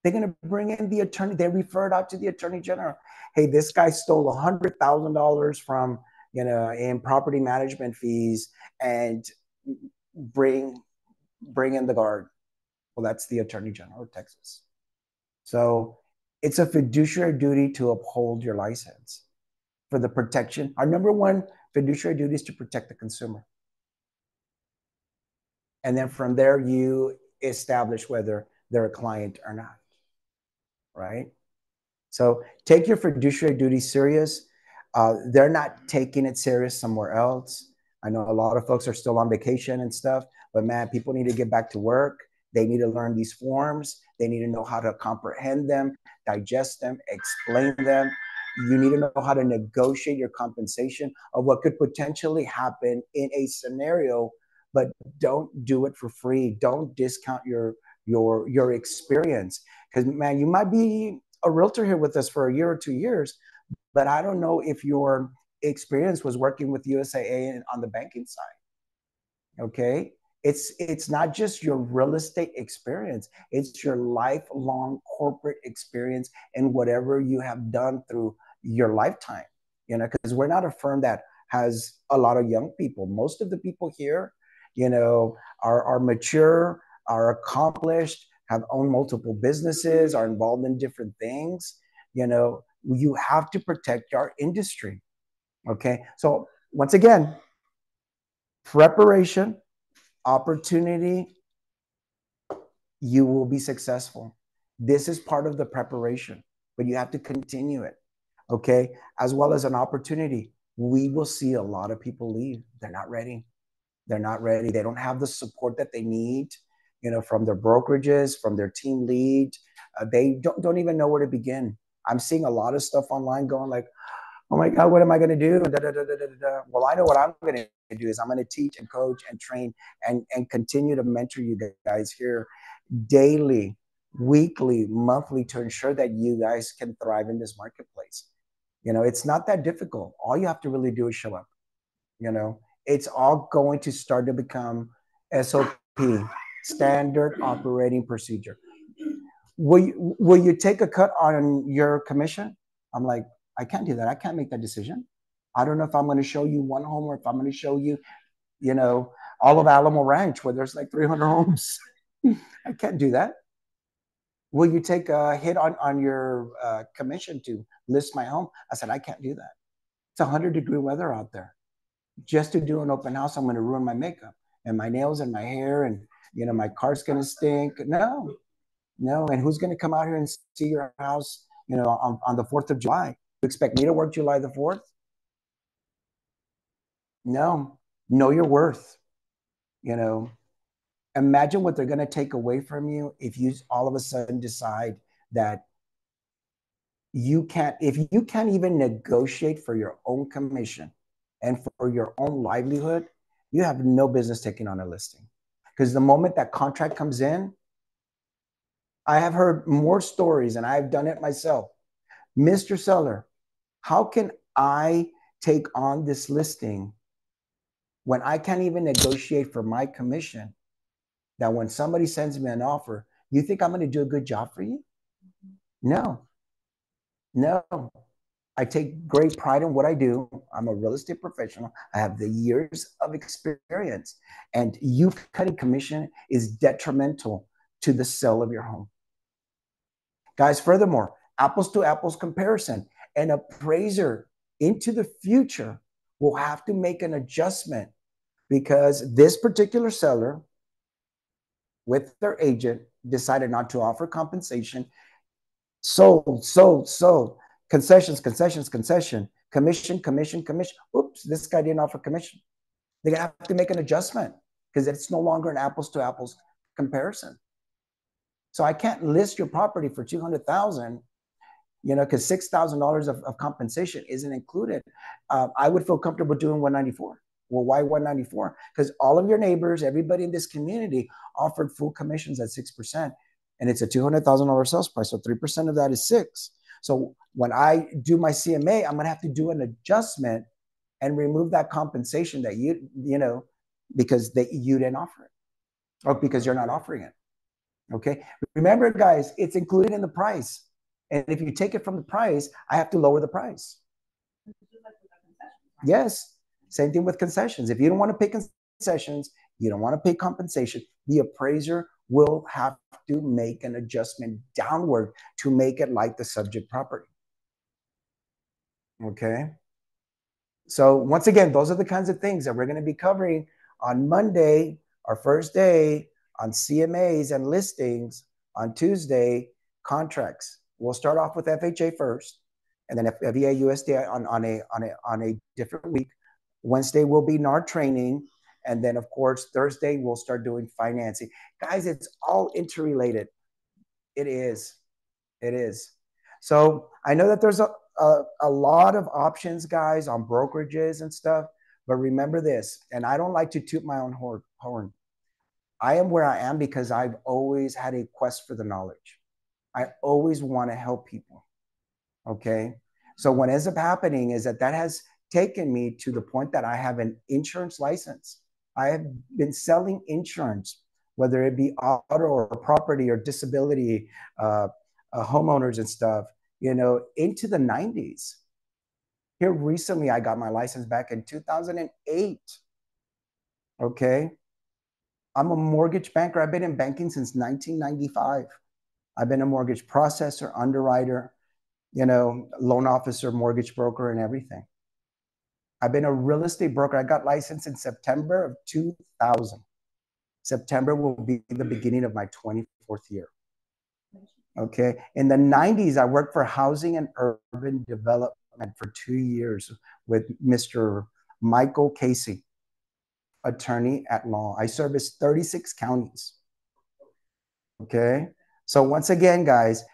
They're going to bring in the attorney. They refer it out to the Attorney General. Hey, this guy stole $100,000 from, you know, in property management fees, and bring in the guard. Well, that's the Attorney General of Texas. So it's a fiduciary duty to uphold your license for the protection. Our number one fiduciary duty is to protect the consumer. And then from there, you establish whether they're a client or not, right? So take your fiduciary duty serious. They're not taking it serious somewhere else. I know a lot of folks are still on vacation and stuff, but man, people need to get back to work. They need to learn these forms. They need to know how to comprehend them, digest them, explain them. You need to know how to negotiate your compensation of what could potentially happen in a scenario, but don't do it for free. Don't discount your experience. Because man, you might be a realtor here with us for a year or 2 years, but I don't know if your experience was working with USAA on the banking side. Okay, It's not just your real estate experience, it's your lifelong corporate experience and whatever you have done through your lifetime. Because we're not a firm that has a lot of young people. Most of the people here, are mature, are accomplished, have owned multiple businesses, are involved in different things. You have to protect our industry. Okay. So once again, preparation, opportunity, you will be successful. This is part of the preparation, but you have to continue it. Okay. As well as an opportunity. We will see a lot of people leave. They're not ready. They're not ready. They don't have the support that they need, from their brokerages, from their team lead. They don't even know where to begin. I'm seeing a lot of stuff online going like, oh my God, what am I going to do? Da, da, da, da, da, da. Well, I know what I'm going to do is I'm going to teach and coach and train and continue to mentor you guys here daily, weekly, monthly to ensure that you guys can thrive in this marketplace. It's not that difficult. All you have to really do is show up. It's all going to start to become SOP, standard operating procedure. Will you take a cut on your commission? I'm like, I can't do that. I can't make that decision. I don't know if I'm going to show you one home or if I'm going to show you, all of Alamo Ranch where there's like 300 homes. I can't do that. Will you take a hit on your commission to list my home? I said, I can't do that. It's 100-degree weather out there. Just to do an open house, I'm going to ruin my makeup and my nails and my hair and, my car's going to stink. No. And who's going to come out here and see your house, on the 4th of July? You expect me to work July the 4th? No. Know your worth. Imagine what they're going to take away from you if you all of a sudden decide that if you can't even negotiate for your own commission and for your own livelihood, you have no business taking on a listing. Because the moment that contract comes in, I have heard more stories and I've done it myself. Mr. Seller, how can I take on this listing when I can't even negotiate for my commission? That when somebody sends me an offer, you think I'm going to do a good job for you? No. I take great pride in what I do. I'm a real estate professional. I have the years of experience, and you cutting commission is detrimental to the sale of your home. Guys, furthermore, apples to apples comparison. An appraiser into the future will have to make an adjustment because this particular seller with their agent decided not to offer compensation. Sold. Concession. Commission. Oops, this guy didn't offer commission. They're going to have to make an adjustment because it's no longer an apples to apples comparison. So I can't list your property for $200,000, because $6,000 of compensation isn't included. I would feel comfortable doing 194. Well, why 194? Because all of your neighbors, everybody in this community offered full commissions at 6%. And it's a $200,000 sales price. So 3% of that is 6. So when I do my CMA, I'm going to have to do an adjustment and remove that compensation that because you didn't offer it or because you're not offering it. Okay. Remember, guys, it's included in the price. And if you take it from the price, I have to lower the price. Yes. Same thing with concessions. If you don't want to pay concessions, you don't want to pay compensation, the appraiser will have to make an adjustment downward to make it like the subject property. Okay. So once again, those are the kinds of things that we're going to be covering on Monday, our first day, on CMAs and listings, on Tuesday, contracts. We'll start off with FHA first, and then FEA USD on a different week. Wednesday will be NAR training. And then, of course, Thursday, we'll start doing financing. Guys, it's all interrelated. It is. So I know that there's a lot of options, guys, on brokerages and stuff. But remember this, and I don't like to toot my own horn. I am where I am because I've always had a quest for the knowledge. I always want to help people. Okay? So what ends up happening is that has taken me to the point that I have an insurance license. I have been selling insurance, whether it be auto or property or disability, homeowners and stuff, into the 90s. Here recently, I got my license back in 2008. Okay. I'm a mortgage banker. I've been in banking since 1995. I've been a mortgage processor, underwriter, loan officer, mortgage broker, and everything. I've been a real estate broker. I got licensed in September of 2000. September will be the beginning of my 24th year. Okay. In the 90s, I worked for housing and urban development for 2 years with Mr. Michael Casey, attorney at law. I serviced 36 counties. Okay. So once again, guys,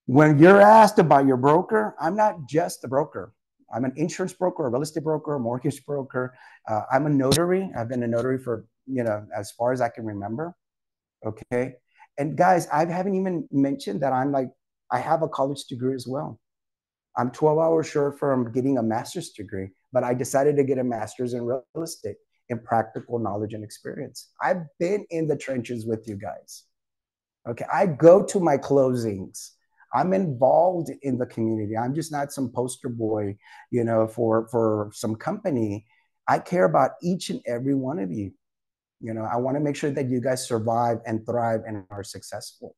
when you're asked about your broker, I'm not just a broker. I'm an insurance broker, a real estate broker, a mortgage broker. I'm a notary. I've been a notary for, as far as I can remember. Okay. And guys, I haven't even mentioned that I have a college degree as well. I'm 12 hours short from getting a master's degree, but I decided to get a master's in real estate, in practical knowledge and experience. I've been in the trenches with you guys. Okay. I go to my closings. I'm involved in the community. I'm just not some poster boy, for some company. I care about each and every one of you. I want to make sure that you guys survive and thrive and are successful.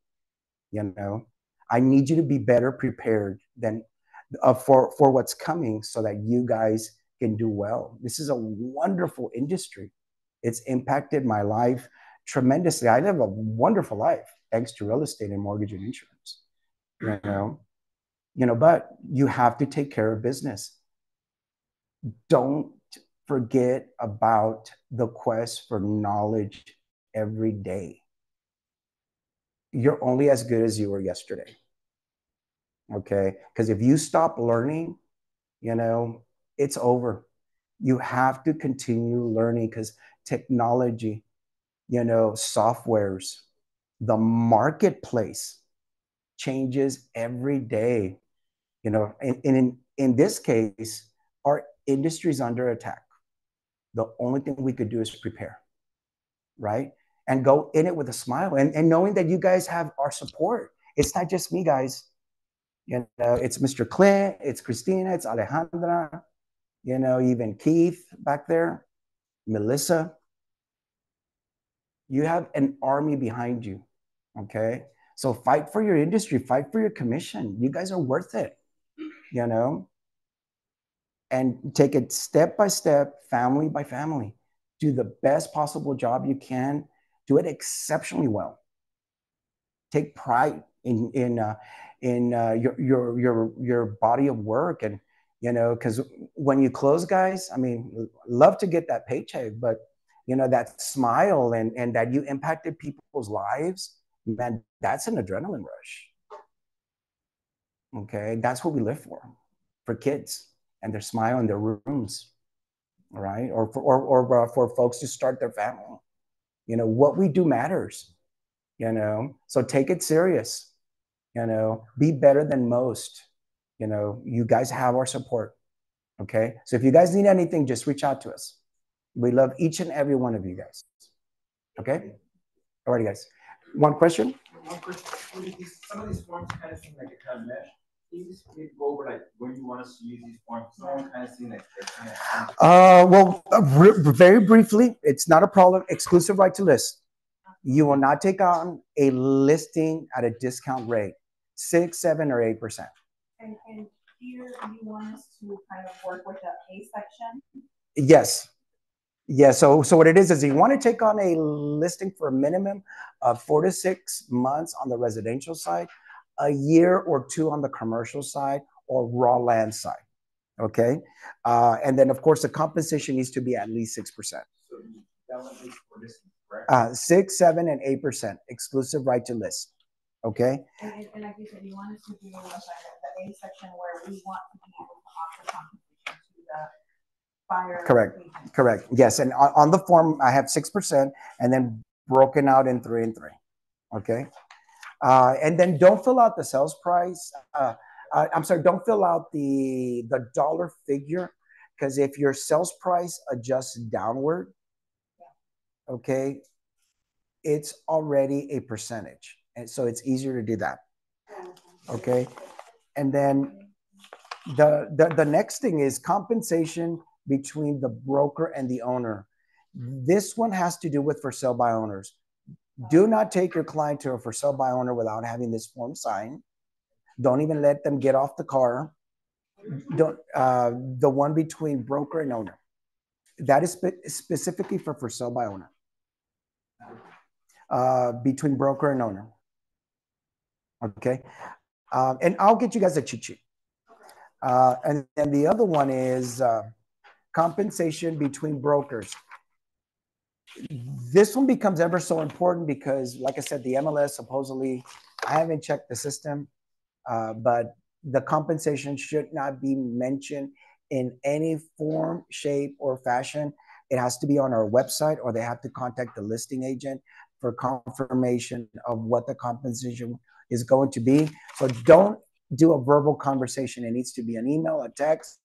I need you to be better prepared than for what's coming so that you guys can do well. This is a wonderful industry. It's impacted my life tremendously. I live a wonderful life thanks to real estate and mortgage and insurance. But you have to take care of business. Don't forget about the quest for knowledge every day. You're only as good as you were yesterday. Okay? Because if you stop learning, it's over. You have to continue learning because technology, softwares, the marketplace changes every day. In this case, our industry is under attack. The only thing we could do is prepare, right? And go in it with a smile and knowing that you guys have our support. It's not just me, guys. It's Mr. Clint, it's Christina, it's Alejandra, even Keith back there, Melissa. You have an army behind you, okay? So fight for your industry, fight for your commission. You guys are worth it, and take it step by step, family by family. Do the best possible job you can. Do it exceptionally well. Take pride in your body of work, and because when you close, guys, I mean, love to get that paycheck, but that smile and that you impacted people's lives, man, that's an adrenaline rush. Okay, that's what we live for kids and their smile in their rooms, all right? Or for folks to start their family. What we do matters, so take it serious, be better than most. You guys have our support, okay? So if you guys need anything, just reach out to us. We love each and every one of you guys, okay? All right, guys. One question? One question. Some of these forms kind of seem like it kind of mesh. Can you just go over like when you want us to use these forms? Some kind of seem like they're kind of. Very briefly, it's not a problem. Exclusive right to list. You will not take on a listing at a discount rate, 6, 7, or 8%. And here you want us to kind of work with the A section? Yes. Yeah, so what it is you want to take on a listing for a minimum of 4 to 6 months on the residential side, a year or 2 on the commercial side or raw land side, okay? And then, of course, the compensation needs to be at least 6%. So that one is for listing, correct? 6, 7, and 8%, exclusive right to list, okay? And like you said, you want us to do the A section where we want to be able to offer compensation to the buyer. Correct. Yes, and on the form, I have 6% and then broken out in 3 and 3, okay? And then don't fill out the sales price. I'm sorry, don't fill out the dollar figure, because if your sales price adjusts downward, okay, it's already a percentage. And so it's easier to do that. Okay. And then the next thing is compensation between the broker and the owner. This one has to do with for sale by owners. Do not take your client to a for sale by owner without having this form signed. Don't even let them get off the car. Don't the one between broker and owner. That is specifically for sale by owner. Between broker and owner. Okay. And I'll get you guys a cheat sheet. And then the other one is compensation between brokers. This one becomes ever so important because, like I said, the MLS supposedly, I haven't checked the system, but the compensation should not be mentioned in any form, shape, or fashion. It has to be on our website, or they have to contact the listing agent for confirmation of what the compensation is going to be. So don't do a verbal conversation. It needs to be an email, a text,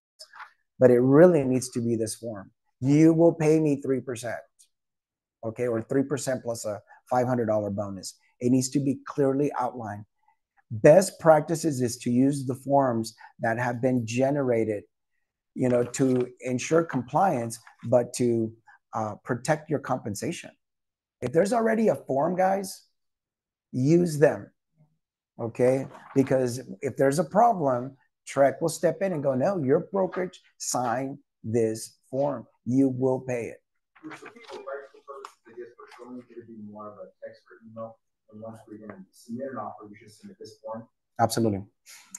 but it really needs to be this form. You will pay me 3%, okay, or 3% plus a $500 bonus. It needs to be clearly outlined. Best practices is to use the forms that have been generated, you know, to ensure compliance, but to protect your compensation. If there's already a form, guys, use them, okay? Because if there's a problem, TREC will step in and go, no, your brokerage signed this form. You will pay it. For people, practical purposes, I guess for showing it would be more of a text or email. And once we're going to submit an offer, we should submit this form. Absolutely.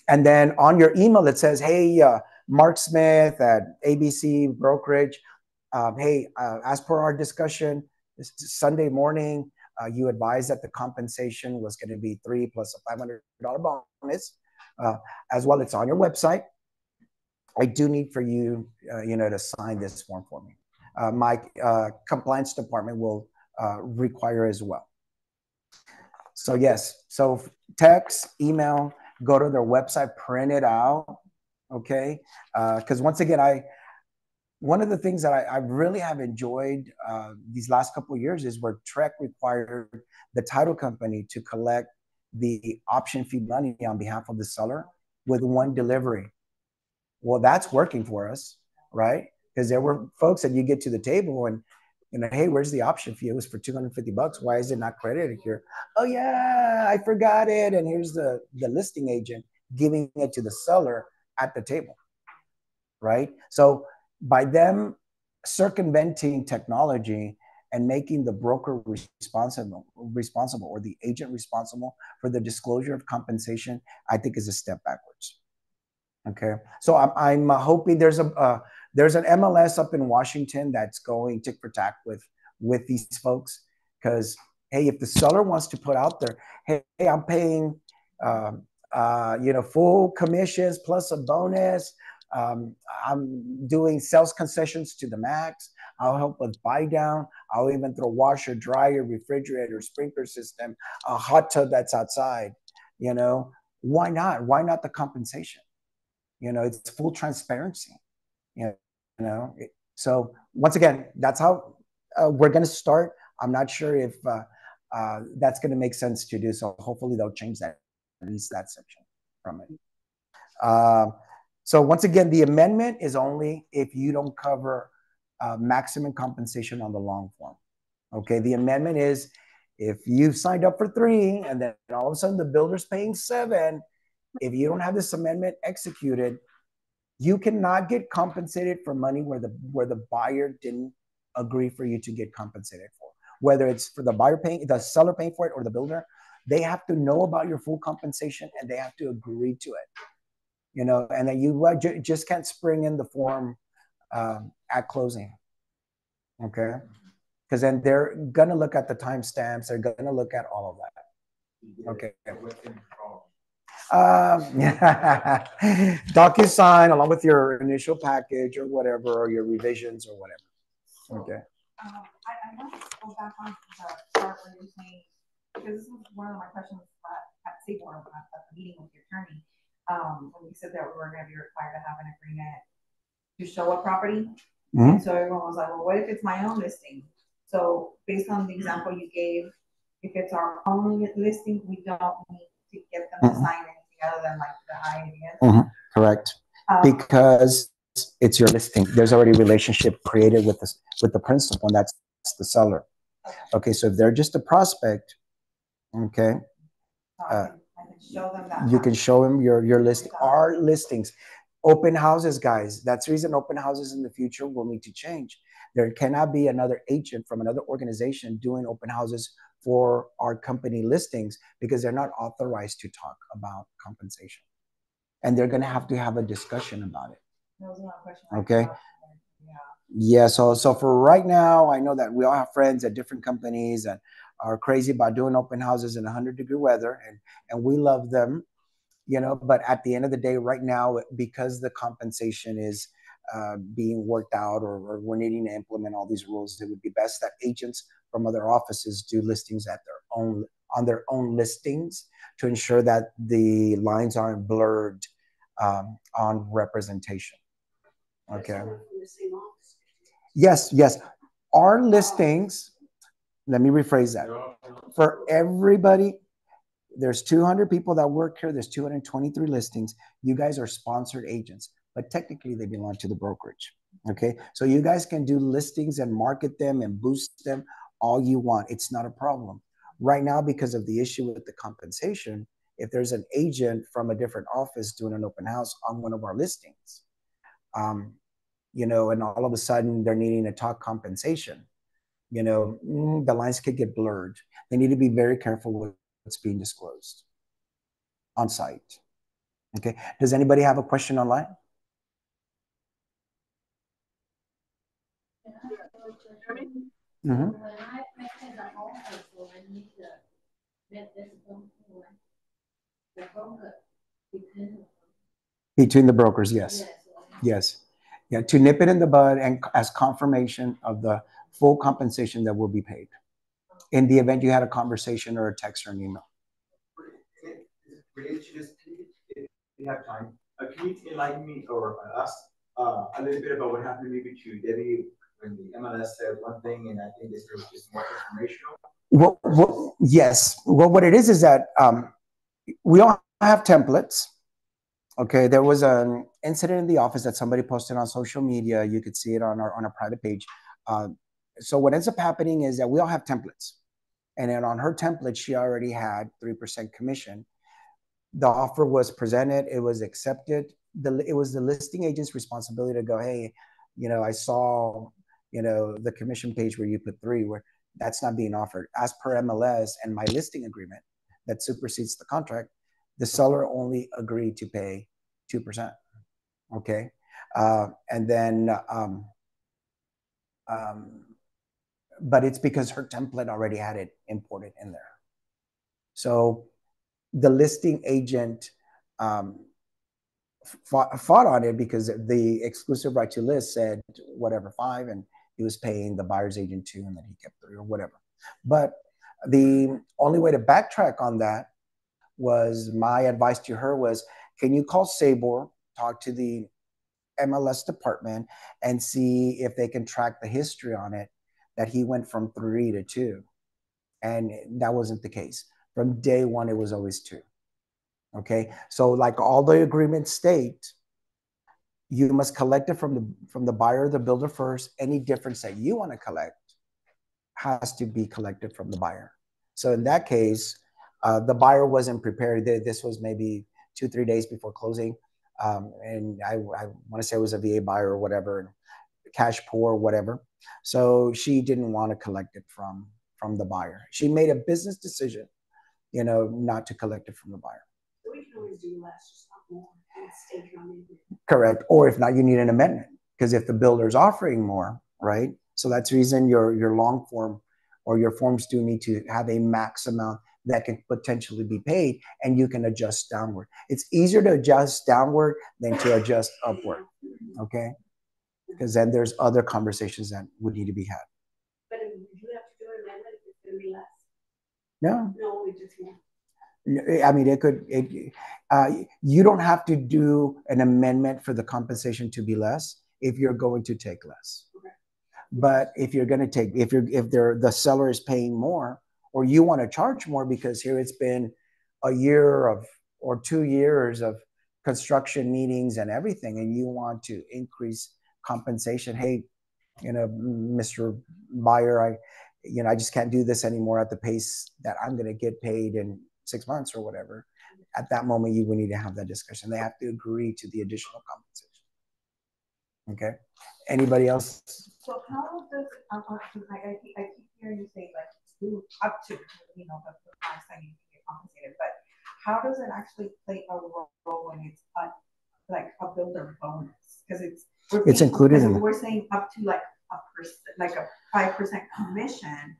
And then on your email, it says, hey, Mark Smith at ABC Brokerage. Hey, as per our discussion, this Sunday morning, you advised that the compensation was going to be 3 plus a $500 bonus. As well, it's on your website. I do need for you, you know, to sign this form for me. My compliance department will require as well. So yes, so text, email, go to their website, print it out, okay? Because once again, one of the things that I really have enjoyed these last couple of years is where TREC required the title company to collect the option fee money on behalf of the seller with one delivery. Well, that's working for us, right? Because there were folks that you get to the table and, you know, hey, where's the option fee? It was for $250. Why is it not credited here? Oh yeah, I forgot it. And here's the listing agent giving it to the seller at the table, right? So by them circumventing technology and making the broker responsible or the agent responsible for the disclosure of compensation, I think is a step backwards. Okay, so I'm hoping there's an MLS up in Washington that's going tick for tack with these folks, because hey, if the seller wants to put out there, hey, I'm paying you know, full commissions plus a bonus. I'm doing sales concessions to the max. I'll help with buy down. I'll even throw washer, dryer, refrigerator, sprinkler system, a hot tub that's outside. You know, why not? Why not the compensation? You know, it's full transparency. You know, so once again, that's how we're going to start. I'm not sure if that's going to make sense to do. So hopefully they'll change that, at least that section from it. So once again, the amendment is only if you don't cover maximum compensation on the long form. Okay, the amendment is if you've signed up for 3 and then all of a sudden the builder's paying 7, if you don't have this amendment executed, you cannot get compensated for money where the buyer didn't agree for you to get compensated for. Whether it's for the buyer paying, the seller paying for it, or the builder, they have to know about your full compensation and they have to agree to it. You know, and then you just can't spring in the form at closing. Okay, because then they're gonna look at the timestamps. They're gonna look at all of that. Okay. DocuSign along with your initial package or whatever, or your revisions or whatever. Okay. I want to go back on the part where you're saying, because this was one of my questions at Seaborn at the meeting with your attorney, when you said that we were going to be required to have an agreement to show a property. Mm-hmm. And so everyone was like, well, what if it's my own listing? So based on the example you gave, if it's our own listing, we don't need to get them to sign anything other than like the IAS. Correct. Because it's your listing. There's already a relationship created with the principal, and that's the seller. Okay, so if they're just a prospect, okay, I can show them that. you can show them your list. Our listings, open houses, guys. That's the reason open houses in the future will need to change. There cannot be another agent from another organization doing open houses for our company listings because they're not authorized to talk about compensation. And they're going to have a discussion about it. That was another question. Okay. Yeah. So for right now, I know that we all have friends at different companies and are crazy about doing open houses in 100-degree weather, and we love them, you know. But at the end of the day, right now, because the compensation is being worked out, or we're needing to implement all these rules, it would be best that agents from other offices do listings on their own listings to ensure that the lines aren't blurred on representation. Okay. Yes. Our listings, let me rephrase that. For everybody, there's 200 people that work here. There's 223 listings. You guys are sponsored agents, but technically they belong to the brokerage. Okay. So you guys can do listings and market them and boost them all you want. It's not a problem. Right now, because of the issue with the compensation, if there's an agent from a different office doing an open house on one of our listings, you know, and all of a sudden they're needing to talk compensation, you know, the lines could get blurred. They need to be very careful with what's being disclosed on site. Okay. Does anybody have a question online? Between the brokers, yes. Yes. Yeah, to nip it in the bud and as confirmation of the full compensation that will be paid in the event you had a conversation or a text or an email. If you have time, can you enlighten me or us a little bit about what happened maybe to Debbie when the MLS said one thing and I think this was just more informational? Well, yes. Well, what it is that we all have templates. Okay, there was an incident in the office that somebody posted on social media. You could see it on our private page. So what ends up happening is that we all have templates. And then on her template, she already had 3% commission. The offer was presented. It was accepted. It was the listing agent's responsibility to go, hey, you know, I saw, you know, the commission page where you put 3, where that's not being offered. As per MLS and my listing agreement that supersedes the contract, the seller only agreed to pay 2%. Okay. And then, but it's because her template already had it imported in there. So the listing agent fought on it because the exclusive right to list said whatever 5, and he was paying the buyer's agent 2, and then he kept 3 or whatever. But the only way to backtrack on that was, my advice to her was, can you call Sabor, talk to the MLS department, and see if they can track the history on it, that he went from 3 to 2. And that wasn't the case. From day one, it was always 2. Okay. So like all the agreements state, you must collect it from the buyer or the builder first. Any difference that you want to collect has to be collected from the buyer. So in that case, the buyer wasn't prepared. This was maybe 2-3 days before closing. And I want to say it was a VA buyer or whatever, cash poor or whatever. So she didn't want to collect it from the buyer. She made a business decision, you know, not to collect it from the buyer. So we can always do less, just not more. Correct. Or if not, you need an amendment, because if the builder's offering more, right? So that's the reason your long form or your forms do need to have a max amount that can potentially be paid, and you can adjust downward. It's easier to adjust downward than to adjust upward, okay? Because then there's other conversations that would need to be had. But if you have to do an amendment, it's going to be less. No. No, we just won't. I mean, you don't have to do an amendment for the compensation to be less if you're going to take less. Okay. But if you're going to take, if the seller is paying more, or you want to charge more because here it's been a year of or 2 years of construction meetings and everything, and you want to increase compensation, hey, Mr. Buyer, I just can't do this anymore at the pace that I'm going to get paid in 6 months or whatever. At that moment, you would need to have that discussion. They have to agree to the additional compensation. Okay. Anybody else? So how does I keep hearing you say like up to the price that you can get compensated, but how does it actually play a role when it's like a builder bonus? Because it's included in we're saying up to like a 5% commission,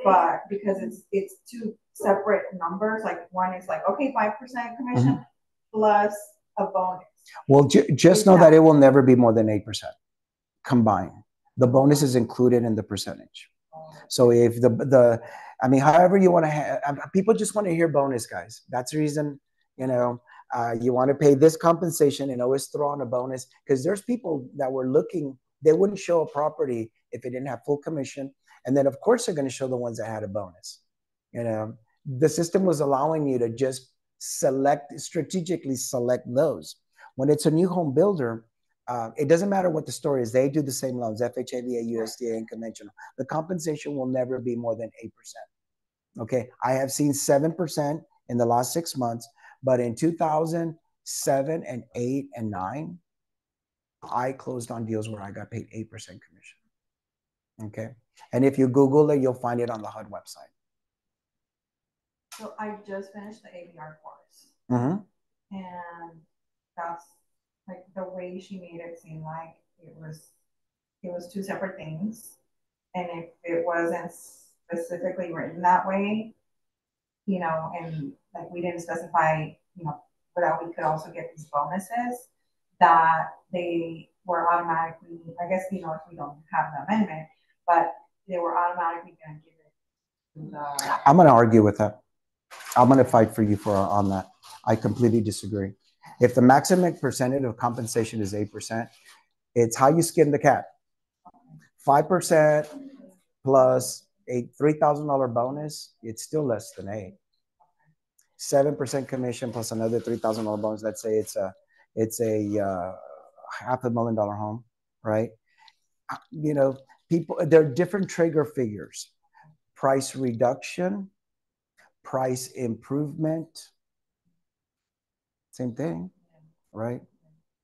but because it's two separate numbers. Like one is like, okay, 5% commission plus a bonus. Well, just know that it will never be more than 8% combined. The bonus is included in the percentage. So if however you want to have, people just want to hear bonus, guys. That's the reason, you want to pay this compensation and always throw on a bonus, because there's people that were looking, they wouldn't show a property if it didn't have full commission. And then of course they're going to show the ones that had a bonus. The system was allowing you to just strategically select those. When it's a new home builder, it doesn't matter what the story is. They do the same loans, FHA, VA, USDA, and conventional. The compensation will never be more than 8%. Okay, I have seen 7% in the last 6 months, but in 2007 and 8 and 9, I closed on deals where I got paid 8% commission. Okay, and if you Google it, you'll find it on the HUD website. So I just finished the ABR course, and that's like the way she made it seem like it was two separate things, and if it wasn't specifically written that way, and like we didn't specify, that we could also get these bonuses, that they were automatically, I guess, if we don't have the amendment, but they were automatically going to give it to the. I'm going to argue with that. I'm going to fight for you on that. I completely disagree. If the maximum percentage of compensation is 8%, it's how you skin the cat. 5% plus a $3,000 bonus, it's still less than 8. 7% commission plus another $3,000 bonus. Let's say it's a $500,000 home, right? People, there are different trigger figures. Price reduction, price improvement, same thing, right?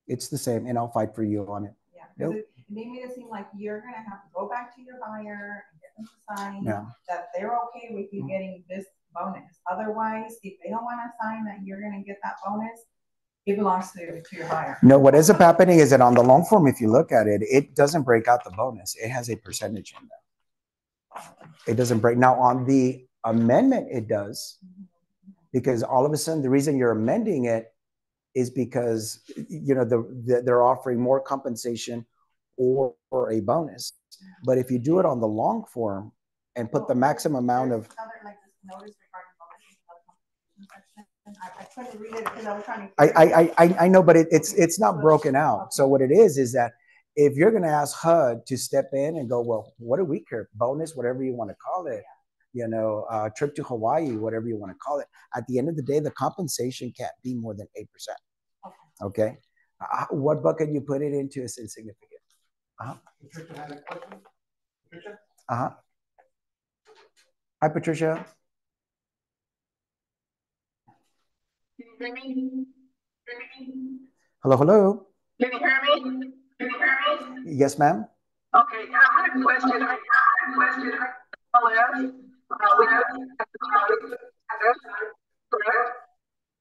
It's the same, and I'll fight for you on it. Yeah, because they made it seem like you're going to have to go back to your buyer and get them to sign that they're okay with you getting this bonus. Otherwise, if they don't want to sign that you're going to get that bonus, it belongs to your buyer. No, what ends up happening is that on the loan form, if you look at it, it doesn't break out the bonus. It has a percentage in there. It doesn't break. Now, on the amendment, it does, because all of a sudden, the reason you're amending it is because they're offering more compensation or a bonus. But if you do it on the long form and put the maximum amount of I couldn't read it because I was trying to. I know, but it's not broken out. So what it is that if you're going to ask HUD to step in and go, well, what do we care? Bonus, whatever you want to call it, trip to Hawaii, whatever you want to call it. At the end of the day, the compensation can't be more than 8%. Okay. What bucket you put it into is insignificant. Patricia had a question. Patricia? Hi, Patricia. Can you hear me? Hello, hello. Can you hear me? Yes, ma'am. Okay, I had a question. We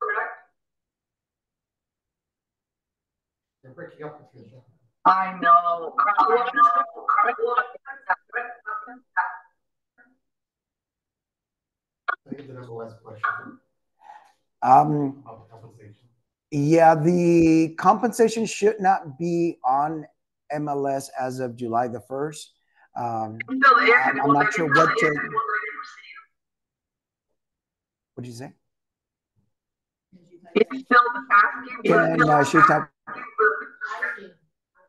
correct? You're breaking up, Patricia. I know. I think the number was question. Compensation. Yeah, the compensation should not be on MLS as of July the 1st. I'm not sure what did you say? It's still asking. And she typed.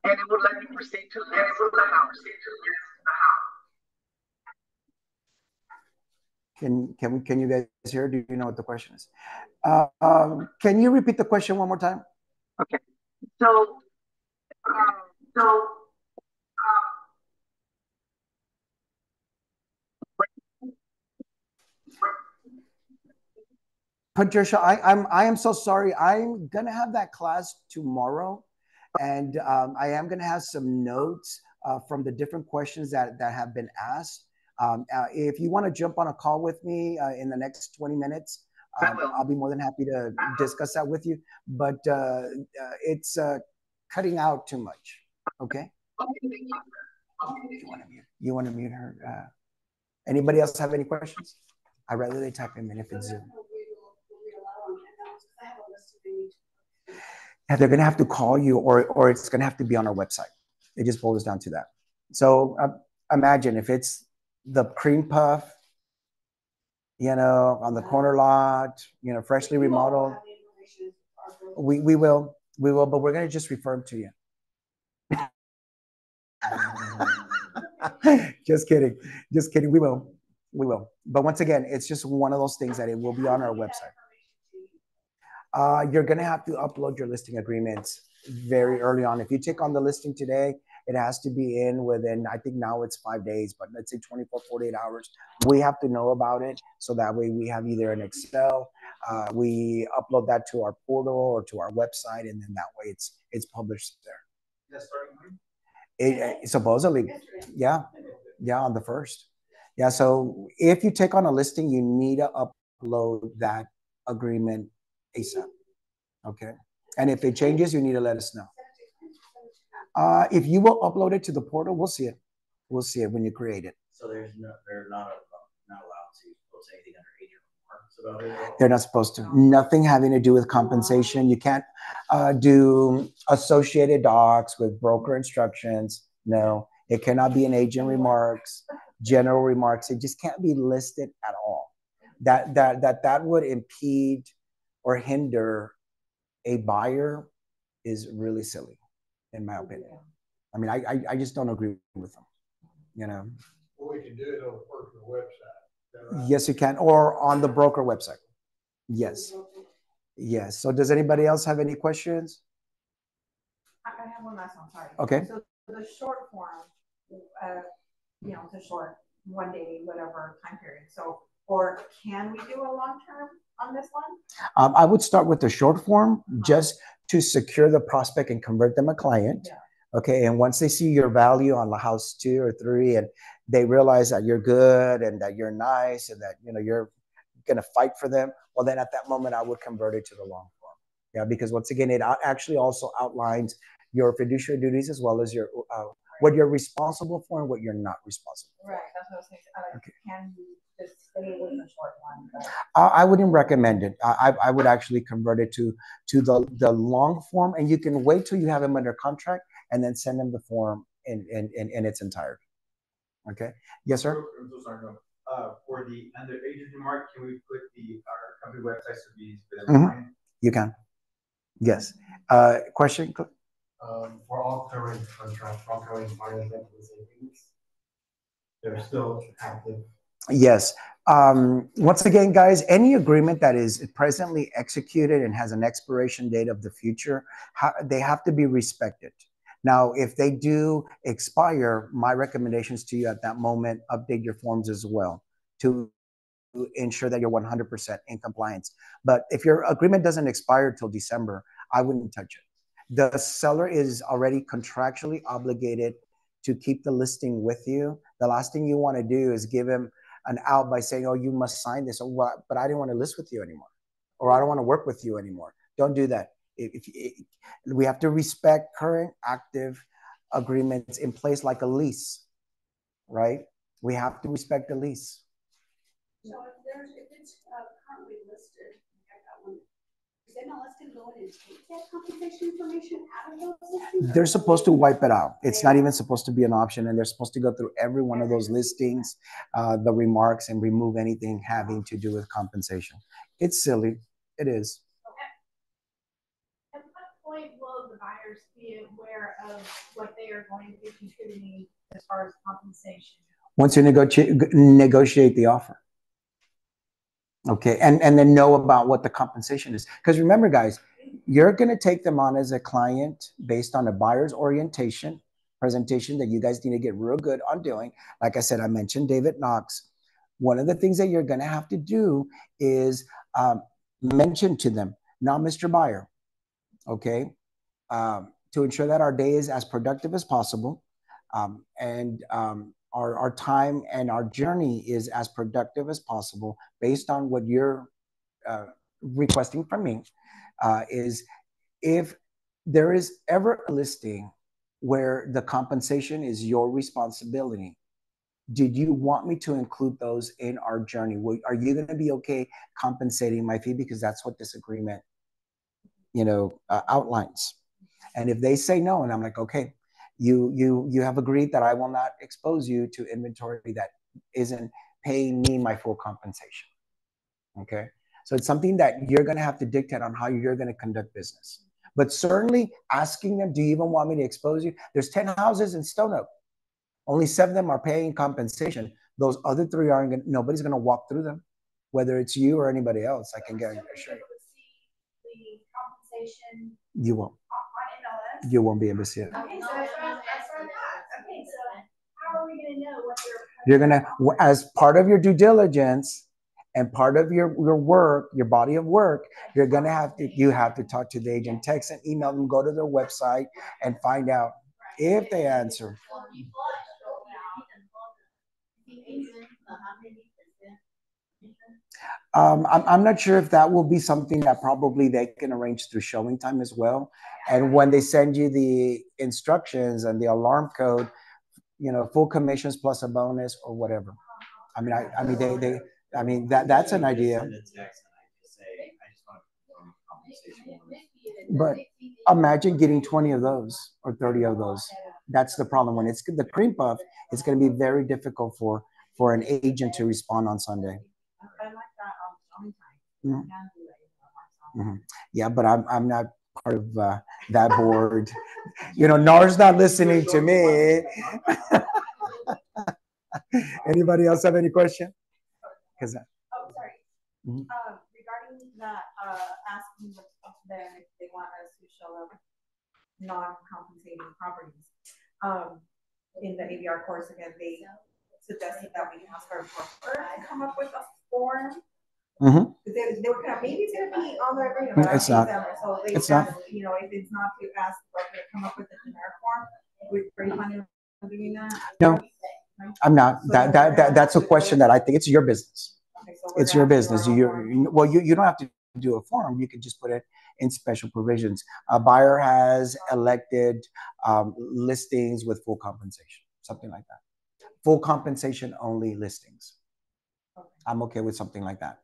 And it would let me proceed to the next. Can you guys hear? Do you know what the question is? Can you repeat the question one more time? Okay. So, so Patricia, I am so sorry. I'm gonna have that class tomorrow, and I am gonna have some notes from the different questions that have been asked. If you want to jump on a call with me in the next 20 minutes, I'll be more than happy to discuss that with you. But it's cutting out too much. Okay. You want to mute her? Anybody else have any questions? I'd rather they type them in if it's Zoom. Yeah, they're going to have to call you, or it's going to have to be on our website. It just boils down to that. So imagine if it's the cream puff, on the corner lot, freshly remodeled. We will, but we're going to just refer them to you. Just kidding. We will. But once again, it's just one of those things that it will be on our website. You're going to have to upload your listing agreements very early on. If you take on the listing today, it has to be in within, I think now it's 5 days, but let's say 24, 48 hours. We have to know about it. So that way we have either an Excel, we upload that to our portal or to our website. And then that way it's published there. Yes, starting supposedly, yeah, on the 1st. Yeah, so if you take on a listing, you need to upload that agreement ASAP. Okay, and if it changes, you need to let us know. If you will upload it to the portal, we'll see it. We'll see it when you create it. So they're not allowed to post anything under agent remarks about it. They're not supposed to. Nothing having to do with compensation. You can't do associated docs with broker instructions. No, it cannot be an agent remarks, general remarks. It just can't be listed at all. That would impede or hinder a buyer is really silly, in my opinion. I mean, I just don't agree with them. Well, we can do it on the personal website. Right? Yes, you can, or on the broker website. Yes. So does anybody else have any questions? I have one last one, sorry. Okay. So the short form, the short 1 day, whatever time period. So, or can we do a long term on this one? I would start with the short form just to secure the prospect and convert them a client. Yeah. Okay, and once they see your value on the house 2 or 3, and they realize that you're good and that you're nice and that you're gonna fight for them, well, then at that moment I would convert it to the long form. Yeah, because once again, it actually also outlines your fiduciary duties as well as your what you're responsible for and what you're not responsible for. Right, that's what I was thinking. Okay. Can we just stay with the short one? But... I wouldn't recommend it. I would actually convert it to the long form, and you can wait till you have them under contract and then send them the form in its entirety. Okay. Yes, sir. I'm so sorry. No. For the under agent remark, can we put our company website so these for them? You can. Yes. Question. For all current contracts, for all current management agreements, they're still active. Yes. Once again, guys, any agreement that is presently executed and has an expiration date of the future, they have to be respected. Now, if they do expire, my recommendations to you at that moment, update your forms as well to ensure that you're 100% in compliance. But if your agreement doesn't expire till December, I wouldn't touch it. The seller is already contractually obligated to keep the listing with you. The last thing you want to do is give him an out by saying, oh, you must sign this, or what, but I didn't want to list with you anymore, or I don't want to work with you anymore. Don't do that. We have to respect current active agreements in place like a lease, right? We have to respect the lease. So if it's currently listed, I got one. Is MLS going to go in and take that compensation information out of those listings? They're supposed to wipe it out. It's not even supposed to be an option, and they're supposed to go through every one of those listings, the remarks, and remove anything having to do with compensation. It's silly. It is. At what point will the buyers be aware of what they are going to be contributing as far as compensation? Once you negotiate the offer. Okay, and then know about what the compensation is. Because remember, guys, you're going to take them on as a client based on a buyer's orientation presentation that you guys need to get real good on doing. Like I said, I mentioned David Knox. One of the things that you're going to have to do is mention to them, now, Mr. Buyer, okay, to ensure that our day is as productive as possible, and our time and our journey is as productive as possible based on what you're requesting from me, is if there is ever a listing where the compensation is your responsibility, did you want me to include those in our journey? Are you going to be okay compensating my fee? Because that's what this agreement, outlines. And if they say no, and I'm like, okay, you have agreed that I will not expose you to inventory that isn't paying me my full compensation. Okay, so it's something that you're going to have to dictate on how you're going to conduct business. But certainly asking them, do you even want me to expose you? There's 10 houses in Stone Oak. Only 7 of them are paying compensation. Those other 3 aren't. Nobody's going to walk through them, whether it's you or anybody else. I can guarantee you. The compensation. You won't. You won't be able to see it. Okay, so that's what okay, so how are we going to know what you're going to, as part of your due diligence and part of your work, your body of work, you have to talk to the agent, text and email them, go to their website and find out if they answer. I'm not sure if that will be something that probably they can arrange through showing time as well. And when they send you the instructions and the alarm code, full commissions plus a bonus or whatever. That's an idea. But imagine getting 20 of those or 30 of those. That's the problem. When it's the cream puff, it's going to be very difficult for an agent to respond on Sunday. Mm-hmm. Mm-hmm. Yeah, but I'm not part of that board. NAR's not listening to me. Anybody else have any question? Oh, sorry. Mm-hmm. Regarding that, asking them if they want us to show up non-compensating properties. In the ABR course, again, they suggested that we ask our broker to come up with a form. Mm-hmm. They were kind of, maybe it's going to be on the agreement, but it's not. So they it's asked, not. If it's not, to ask the broker to come up with a generic form. Are you planning on doing that? No, I'm not. So that's a question that I think it's your business. Okay, so it's your business. You don't have to do a form. You can just put it in special provisions. A buyer has elected listings with full compensation, something like that. Full compensation only listings. Okay. I'm okay with something like that.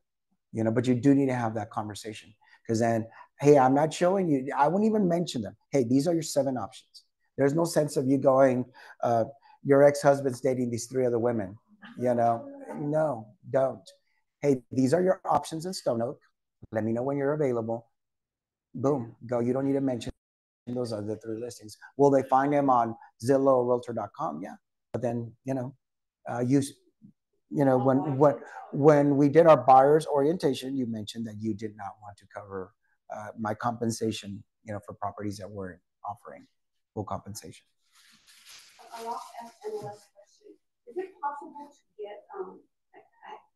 But you do need to have that conversation, because then, hey, I'm not showing you. I wouldn't even mention them. Hey, these are your 7 options. There's no sense of you going, your ex-husband's dating these 3 other women. No, don't. Hey, these are your options in Stone Oak. Let me know when you're available. Boom, go. You don't need to mention those other 3 listings. Will they find them on Zillow or Realtor.com? Yeah, but then when we did our buyer's orientation, you mentioned that you did not want to cover my compensation, for properties that weren't offering full compensation. I'll ask another question. Is it possible to get,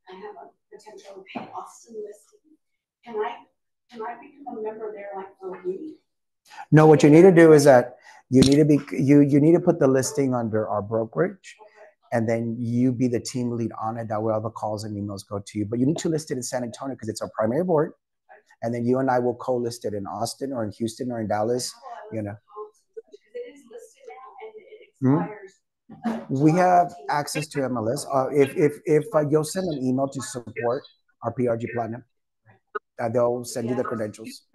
I have a potential Austin listing. Can I become a member there like for a week? No, what you need to do is that you need to put the listing under our brokerage. And then you be the team lead on it. That way all the calls and emails go to you. But you need to list it in San Antonio because it's our primary board. And then you and I will co-list it in Austin or in Houston or in Dallas. It is listed now and it expires. We have access to MLS. If you'll send an email to support our PRG Platinum, they'll send you the credentials.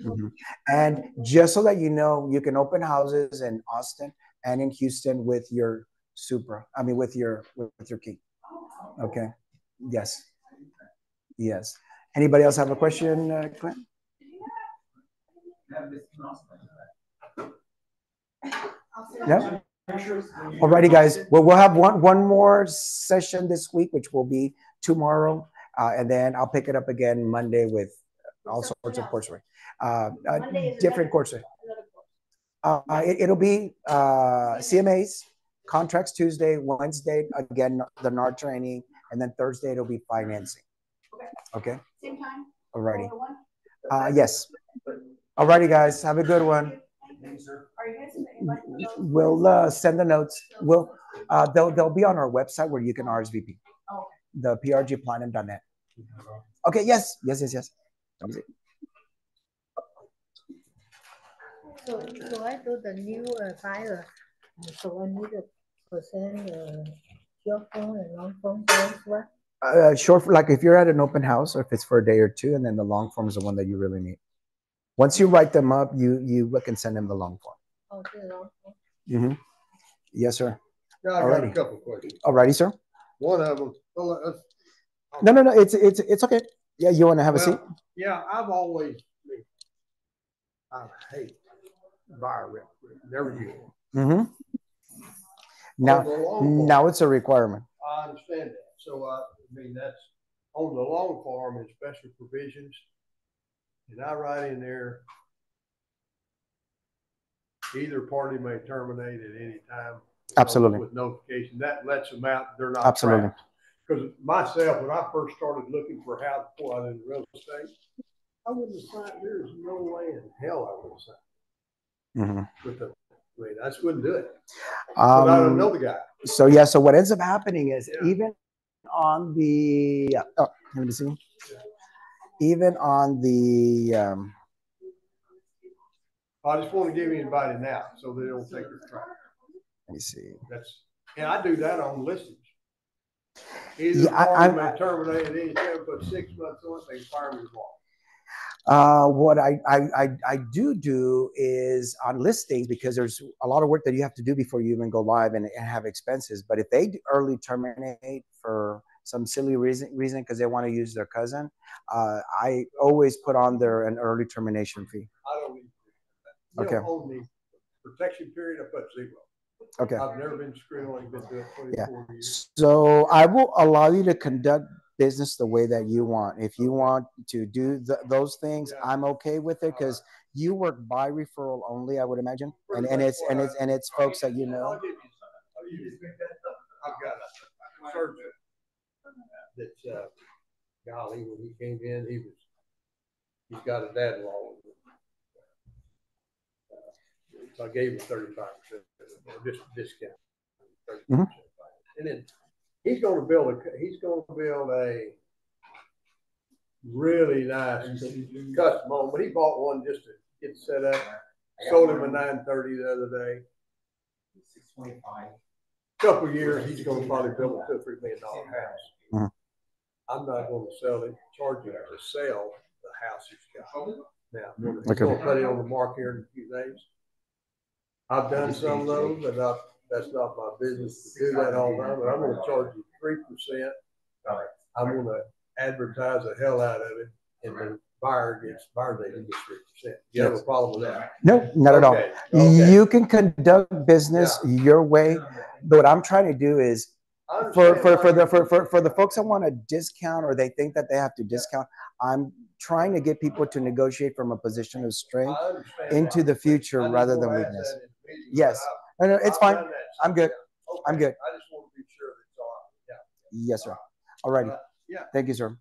Mm-hmm. And just so that you can open houses in Austin and in Houston with your Supra. With your key. Okay. Yes. Anybody else have a question, Clint? Yeah. Alrighty, guys. Well, we'll have one more session this week, which will be tomorrow And then I'll pick it up again Monday with all sorts of coursework. Different coursework. It'll be CMAs, contracts Tuesday, Wednesday, again, the NAR training, and then Thursday it'll be financing. Okay? Same time? Alrighty. Yes. Alrighty, guys. Have a good one. We'll send the notes. They'll be on our website where you can RSVP. The prgplatinum.net. Okay, yes. Let me see. So I do the new buyer. So I need a percent short form and long form as well. Short, like if you're at an open house or if it's for a day or two, and then the long form is the one that you really need. Once you write them up, you can send them the long form. Oh, the long form. Mm-hmm. Yes, sir. Yeah, I got a couple of questions. Alrighty, sir. One of them. No. It's okay. Yeah, you want to have a seat? Yeah, I hate buyer rep. Never use it. Mm-hmm. Now it's a requirement. I understand that. So I mean that's on the long form and special provisions. And I write in there, either party may terminate at any time. Absolutely. With notification. That lets them out. They're not absolutely trapped. Because myself, when I first started looking for a house before I did real estate, I wouldn't have signed. There's no way in hell I would have signed. I mean, I just wouldn't do it. I don't know the guy. So yeah, so what ends up happening is even on the let me see. Even on the I just want to give anybody now so they don't take their time. Let me see. And I do that on listings. Either party may terminate at any time, but 6 months on, they fire me tomorrow. What I do is on listings, because there's a lot of work that you have to do before you even go live and have expenses. But if they early terminate for some silly reason because they want to use their cousin, I always put on there an early termination fee. I don't need that. Okay. On the protection period, I put 0. Okay. I've never been screwed. Only been doing 24 years. So I will allow you to conduct business the way that you want. If you want to do those things, I'm okay with it because you work by referral only, I would imagine, and it's folks that you know. I've got a surgeon that's golly, when he came in, he's got a dad-in-law. So I gave him 35% discount. Mm-hmm. And then he's going to build a really nice custom home. But he bought one just to get set up. Sold him a 930 the other day. 625. Couple of years, he's going to probably build a $2 or $3 million house. Mm-hmm. I'm not going to sell it, charge him to sell the house he's got. Now, he's going to put it on the market here in a few days. I've done some of those, but that's not my business to do that all the time. But I'm going to charge you 3%. I'm going to advertise the hell out of it, and the buyer agent gets 3%. You have a problem with that? No, not at all. Okay. You can conduct business your way, but what I'm trying to do is for the folks that want to discount or they think that they have to discount, I'm trying to get people to negotiate from a position of strength into the future rather than weakness. Yes. No, it's fine. I'm good. I'm good. I just want to be sure that it's all right. Yes, sir. All righty. Thank you, sir.